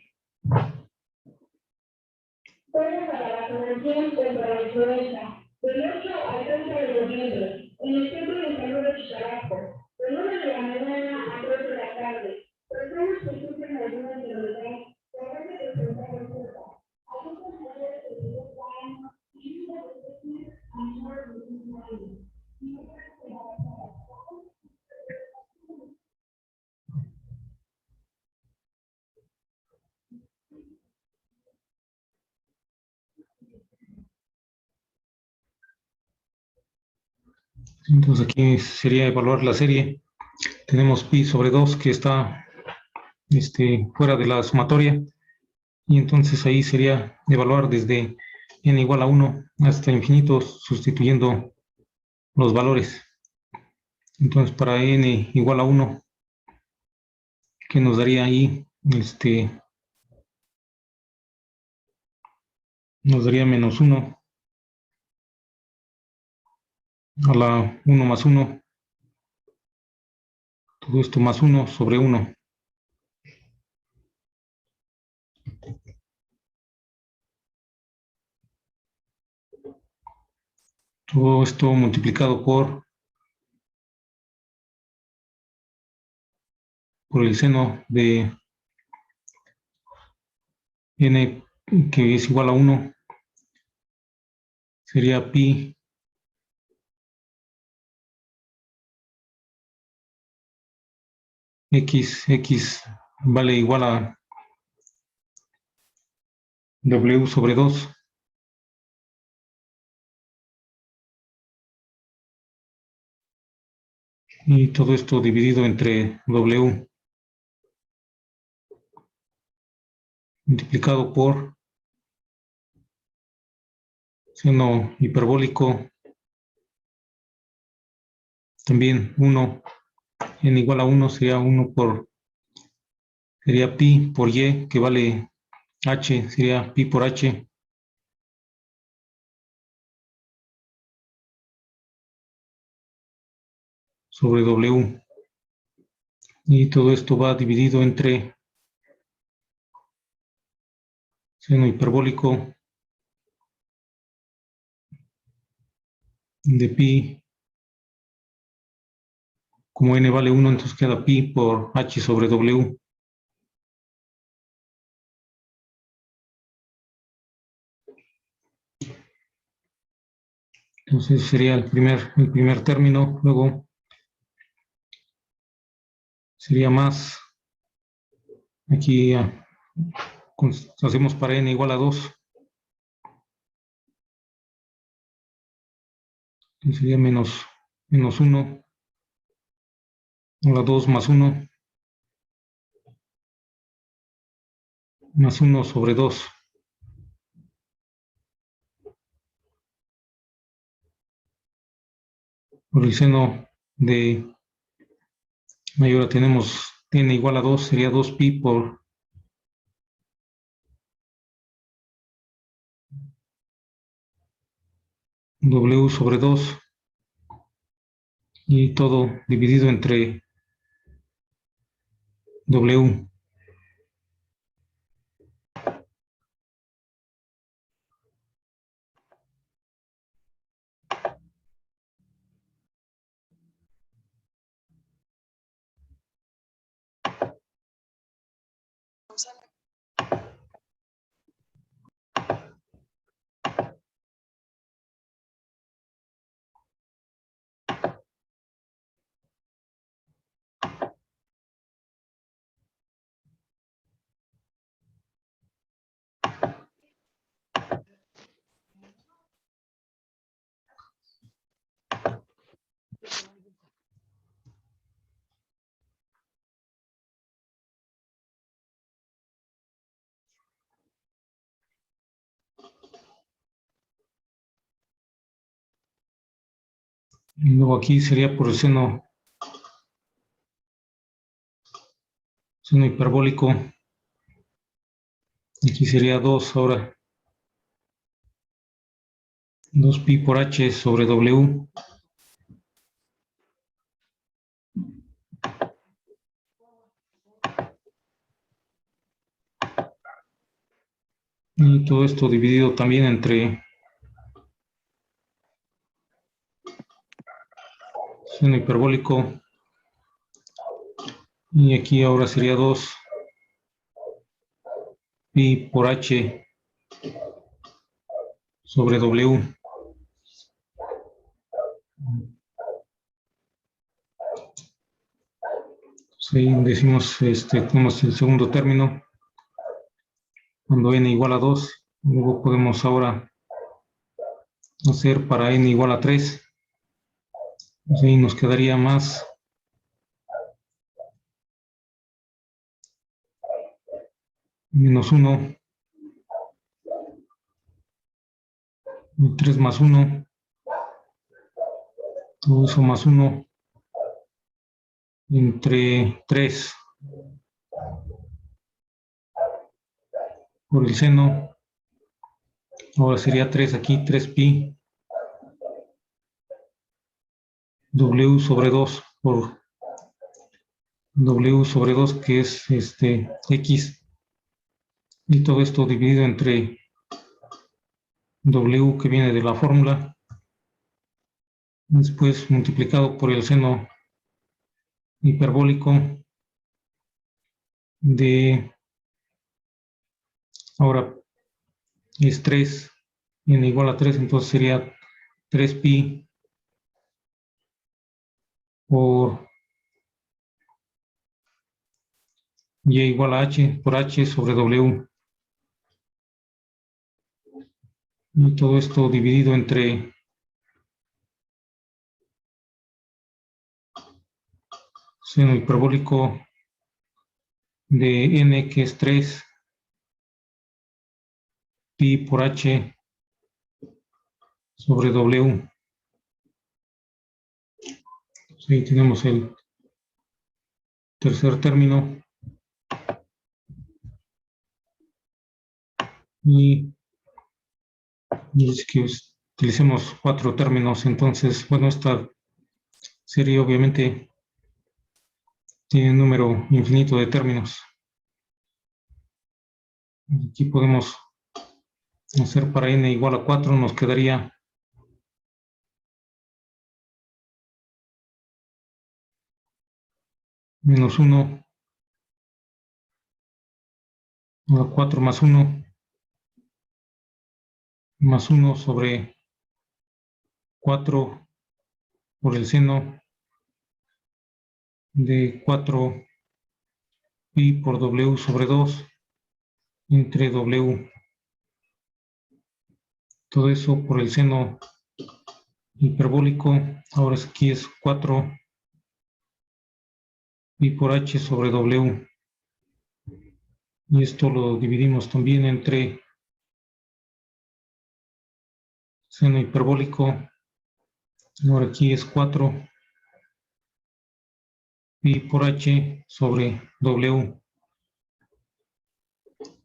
Juegos a la vacunación contra la influenza. Del 8 al 30 de noviembre, en el Centro de Salud de Chicaraco, de 9 de la mañana a 3 de la tarde. Personas que sufren alguna enfermedad podrán presentar receta. Adultos mayores de 60 años y niños de 6 meses a menores de 5 años. Y mujeres embarazadas. Entonces aquí sería evaluar la serie. Tenemos pi sobre 2 que está fuera de la sumatoria. Y entonces ahí sería evaluar desde n igual a 1 hasta infinito, sustituyendo los valores. Entonces para n igual a 1, que nos daría ahí, nos daría menos 1 a la 1 más 1, todo esto más 1 sobre 1. Todo esto multiplicado por el seno de n, que es igual a 1, sería pi x vale igual a w sobre 2. Y todo esto dividido entre w multiplicado por seno hiperbólico, también 1, n igual a 1 sería 1 sería pi por y, que vale h, sería pi por h, sobre w. Y todo esto va dividido entre seno hiperbólico de pi, como n vale 1, entonces queda pi por h sobre w. Entonces sería el primer término, luego sería más, aquí hacemos para n igual a 2, entonces sería menos 1 a la 2 más 1, más 1 sobre 2. Por el seno de mayor tenemos n igual a 2, sería 2 pi por w sobre 2, y todo dividido entre w. Y luego aquí sería por el seno hiperbólico. Aquí sería 2 ahora. 2 pi por h sobre w. Y todo esto dividido también entre seno hiperbólico. Y aquí ahora sería 2 pi por h sobre w. Entonces ahí decimos, tenemos el segundo término, cuando n igual a 2. Luego podemos ahora hacer para n igual a 3. Pues ahí nos quedaría más menos 1, 3 más 1, todo eso más 1, entre 3 por el seno. Ahora sería 3 aquí, 3pi W sobre 2 por W sobre 2, que es X, y todo esto dividido entre W, que viene de la fórmula, después multiplicado por el seno hiperbólico de, ahora es 3, n igual a 3, entonces sería 3pi por y igual a h por h sobre w, y todo esto dividido entre seno hiperbólico de n, que es 3 pi por h sobre w. Ahí tenemos el tercer término, y es que utilicemos 4 términos. Entonces, bueno, esta serie obviamente tiene un número infinito de términos. Aquí podemos hacer para n igual a 4, nos quedaría menos 1 a 4 más 1 más 1 sobre 4 por el seno de 4 pi por w sobre 2 entre w. Todo eso por el seno hiperbólico. Ahora aquí es 4 pi por h sobre w. Y esto lo dividimos también entre seno hiperbólico. Ahora aquí es 4 pi por h sobre w.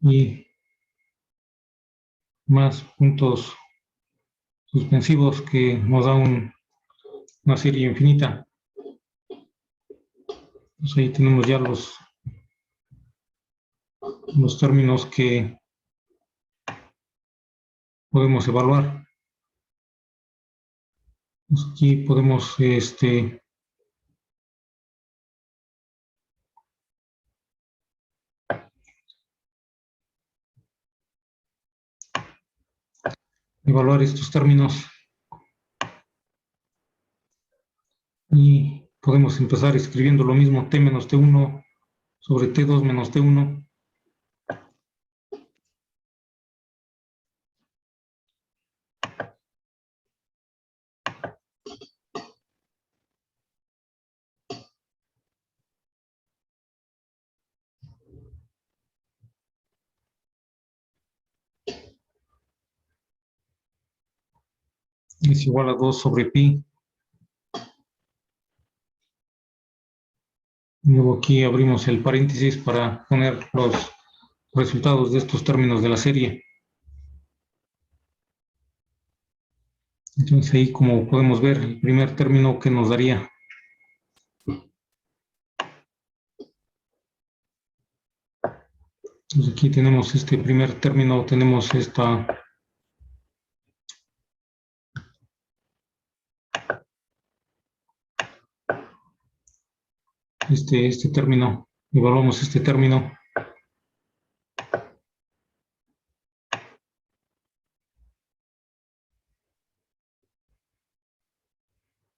Y más puntos suspensivos, que nos da una serie infinita. Pues ahí tenemos ya los términos que podemos evaluar. Pues aquí podemos evaluar estos términos, y podemos empezar escribiendo lo mismo: t menos t1 sobre t2 menos t1. Es igual a 2 sobre pi. Luego aquí abrimos el paréntesis para poner los resultados de estos términos de la serie. Entonces ahí, como podemos ver, el primer término que nos daría Entonces aquí tenemos este primer término, tenemos este término, evaluamos este término.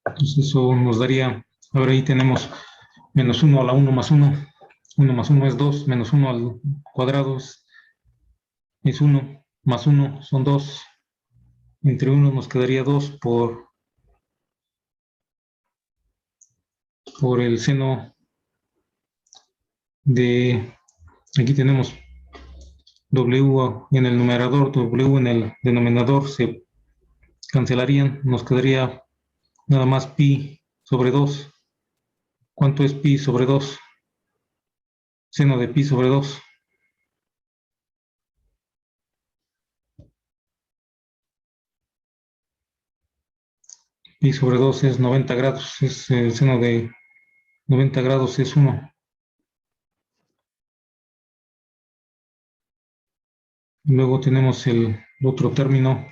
Entonces eso nos daría, ahora ahí tenemos menos 1 a la 1 más 1, 1 más 1 es 2, menos 1 al cuadrado es 1, más 1 son 2, entre 1 nos quedaría 2 por por el seno de, aquí tenemos W en el numerador, W en el denominador, se cancelarían, nos quedaría nada más pi sobre 2. ¿Cuánto es pi sobre 2? Seno de pi sobre 2. Pi sobre 2 es 90 grados, es el seno de 90 grados es 1. Luego tenemos el otro término.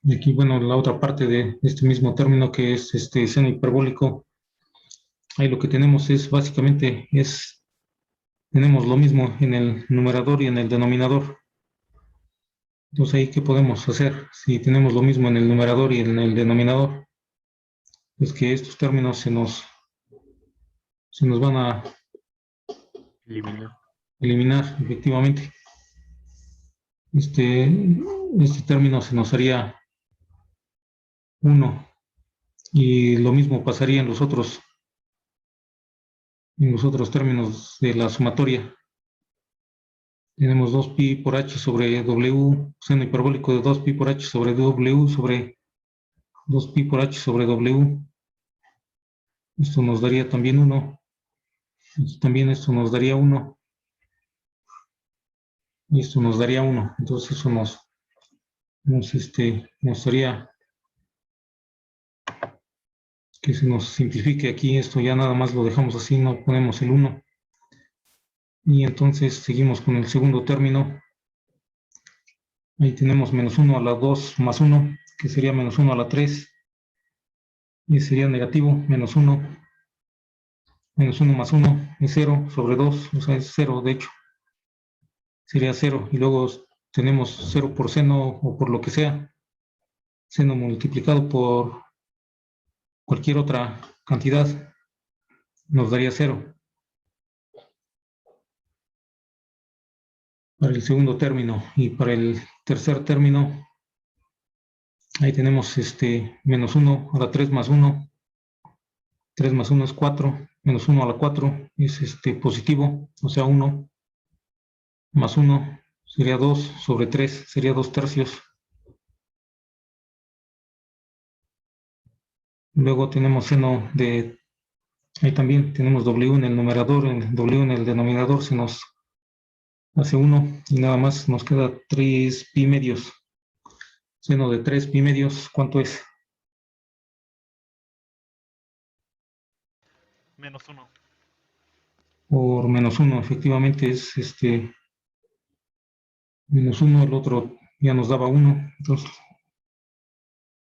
Y aquí, bueno, la otra parte de este mismo término que es este seno hiperbólico. Ahí lo que tenemos es básicamente tenemos lo mismo en el numerador y en el denominador. Entonces ahí, ¿qué podemos hacer? Si tenemos lo mismo en el numerador y en el denominador, es que estos términos se nos van a eliminar efectivamente. Este término se nos haría 1 y lo mismo pasaría en los otros términos de la sumatoria. Tenemos 2pi por h sobre w, seno hiperbólico de 2pi por h sobre w sobre 2pi por h sobre w. Esto nos daría también 1. También esto nos daría 1. Y esto nos daría 1. Entonces eso nos haría que se nos simplifique aquí. Esto ya nada más lo dejamos así, no ponemos el 1. Y entonces seguimos con el segundo término. Ahí tenemos menos 1 a la 2 más 1, que sería menos 1 a la 3. Y sería negativo, menos 1. Menos 1 más 1 es 0 sobre 2, o sea, es 0 de hecho. Sería 0. Y luego tenemos 0 por seno o por lo que sea. Seno multiplicado por cualquier otra cantidad nos daría 0. Para el segundo término. Y para el tercer término, ahí tenemos menos 1 a la 3 más 1. 3 más 1 es 4. Menos 1 a la 4 es positivo, o sea 1. Más 1 sería 2 sobre 3, sería 2 tercios. Luego tenemos seno de, ahí también tenemos W en el numerador, en W en el denominador se nos hace 1 y nada más nos queda 3 pi medios. Seno de 3 pi medios, ¿cuánto es? Menos 1. Por menos 1, efectivamente es menos 1, el otro ya nos daba 1, entonces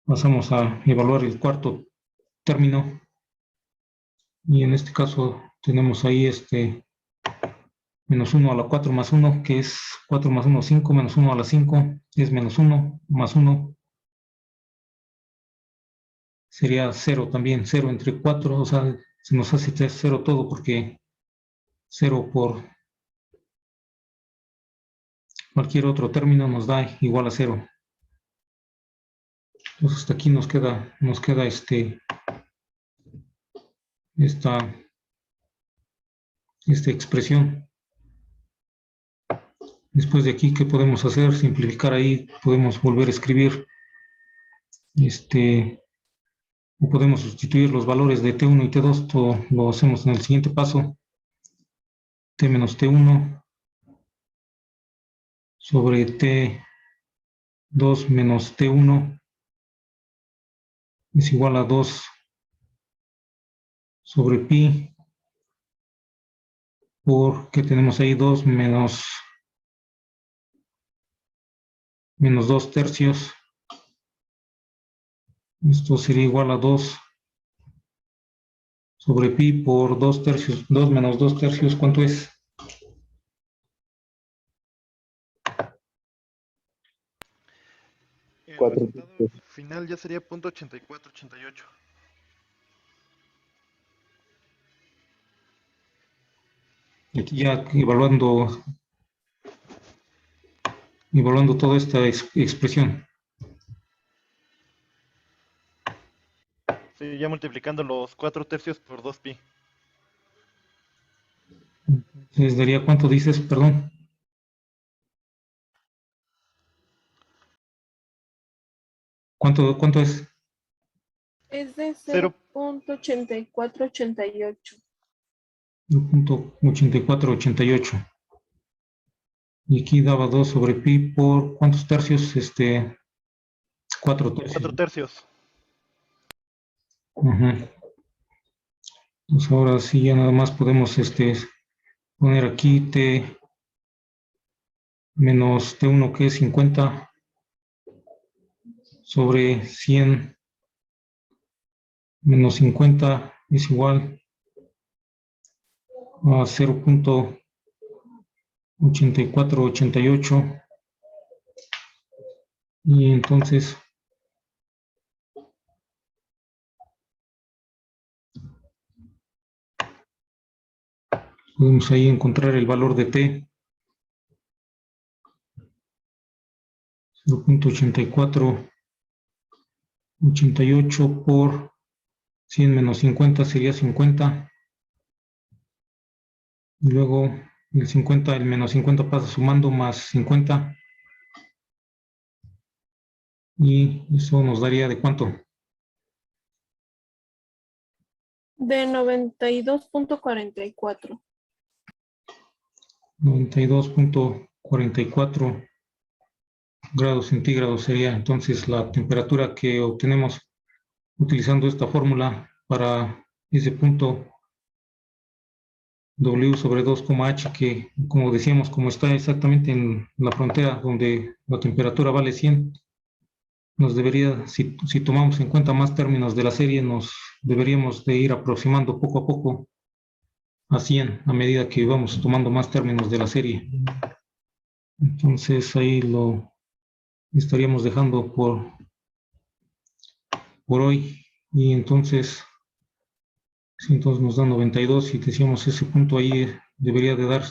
pasamos a evaluar el cuarto término y en este caso tenemos ahí menos 1 a la 4 más 1, que es 4 más 1, 5, menos 1 a la 5 es menos 1, más 1 sería 0 también, 0 entre 4, o sea, se nos hace 0 todo porque 0 por cualquier otro término nos da igual a 0. Entonces hasta aquí nos queda esta expresión. Después de aquí, ¿qué podemos hacer? Simplificar ahí, podemos volver a escribir, o podemos sustituir los valores de T1 y T2, todo lo hacemos en el siguiente paso. T menos T1 sobre T2 menos T1 es igual a 2 sobre pi, porque tenemos ahí 2 menos 2 tercios. Esto sería igual a 2 sobre pi por 2 tercios. 2 menos 2 tercios, ¿cuánto es? El 4. resultado final ya sería .8488. Aquí ya evaluando toda esta expresión. ya multiplicando los 4/3 por 2pi. Entonces daría, ¿cuánto dices? Perdón. ¿Cuánto es? Es de Cero. 0.8488. 0.8488. Y aquí daba 2 sobre pi por ¿cuántos tercios? 4 tercios. 4/3. Ajá. Pues ahora sí ya nada más podemos poner aquí t menos t1 que es 50 sobre 100 menos 50 es igual a 0.8488 y entonces podemos ahí encontrar el valor de t 0.8488 por 100 menos 50 sería 50 y luego el menos 50 pasa sumando más 50 y eso nos daría ¿de cuánto? De 92.44. 92.44 grados centígrados sería entonces la temperatura que obtenemos utilizando esta fórmula para ese punto W sobre 2,H que, como decíamos, como está exactamente en la frontera donde la temperatura vale 100, nos debería, si tomamos en cuenta más términos de la serie, nos deberíamos de ir aproximando poco a poco a 100 a medida que vamos tomando más términos de la serie. Entonces ahí lo estaríamos dejando por hoy y entonces, si entonces nos da 92 y decíamos ese punto ahí debería de dar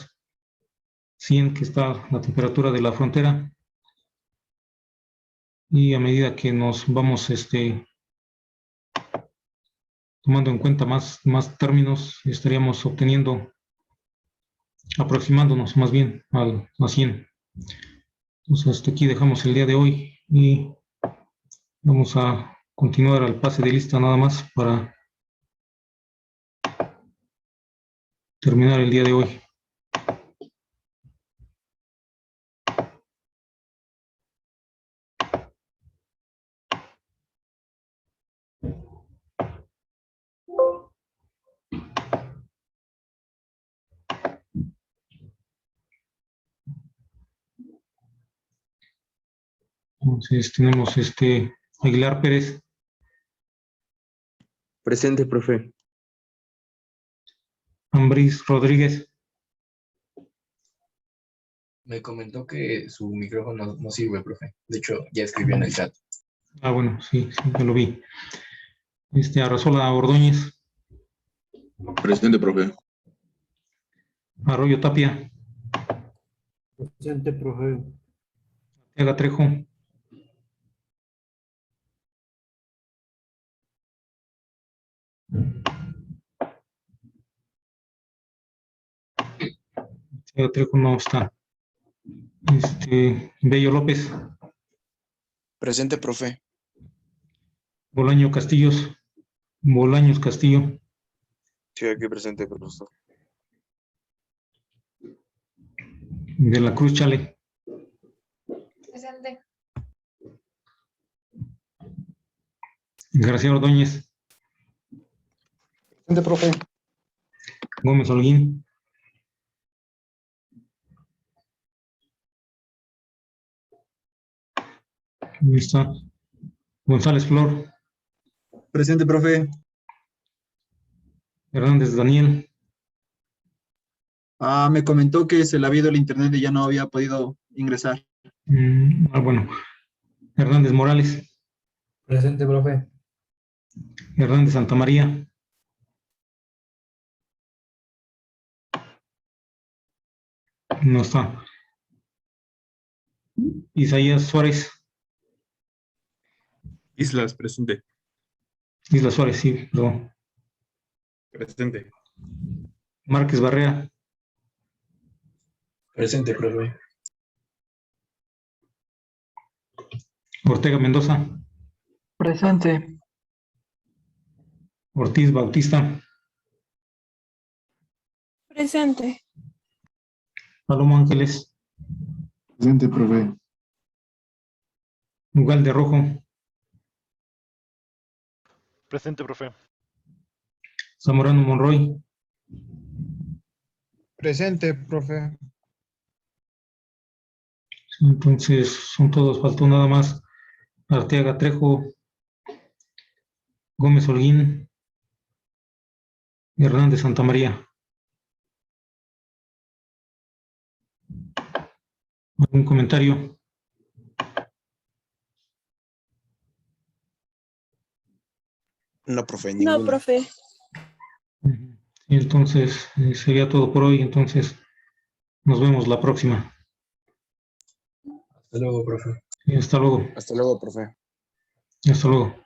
100 que está la temperatura de la frontera y a medida que nos vamos tomando en cuenta más términos estaríamos obteniendo, aproximándonos más bien a 100. Entonces hasta aquí dejamos el día de hoy y vamos a continuar al pase de lista nada más para terminar el día de hoy. Entonces tenemos Aguilar Pérez. Presente, profe. Ambris Rodríguez. Me comentó que su micrófono no sirve, profe. De hecho, ya escribió en el chat. Ah, bueno, sí, ya lo vi. Arrasola Ordóñez. Presente, profe. Arroyo Tapia. Presente, profe. Arteaga Trejo. Arteaga Trejo no está. Bello López. Presente, profe. Bolaño Castillos. Bolaños Castillo. Sí, aquí presente, profesor. De la Cruz Chale. Presente. García Ordóñez. Presente, profe. Gómez Holguín. Ahí está. González Flor. Presente, profe. Hernández Daniel. Me comentó que se le había ido el internet y ya no había podido ingresar. Bueno. Hernández Morales. Presente, profe. Hernández Santamaría. No está. Isaías Suárez. Islas, presente. Isla Suárez, sí, perdón. Presente. Márquez Barrera, Presente, profe. Ortega Mendoza, Presente. Ortiz Bautista, presente. Palomo Ángeles, Presente, profe. Ugalde Rojo, Presente, profe. Zamorano Monroy, Presente, profe. entonces son todos, faltó nada más Arteaga Trejo, Gómez Holguín, Hernández Santamaría. ¿Algún comentario? No, profe, No, ninguno. profe. Ujú. Y entonces sería todo por hoy, entonces nos vemos la próxima. Hasta luego, profe. Y hasta luego. Hasta luego, profe. Hasta luego.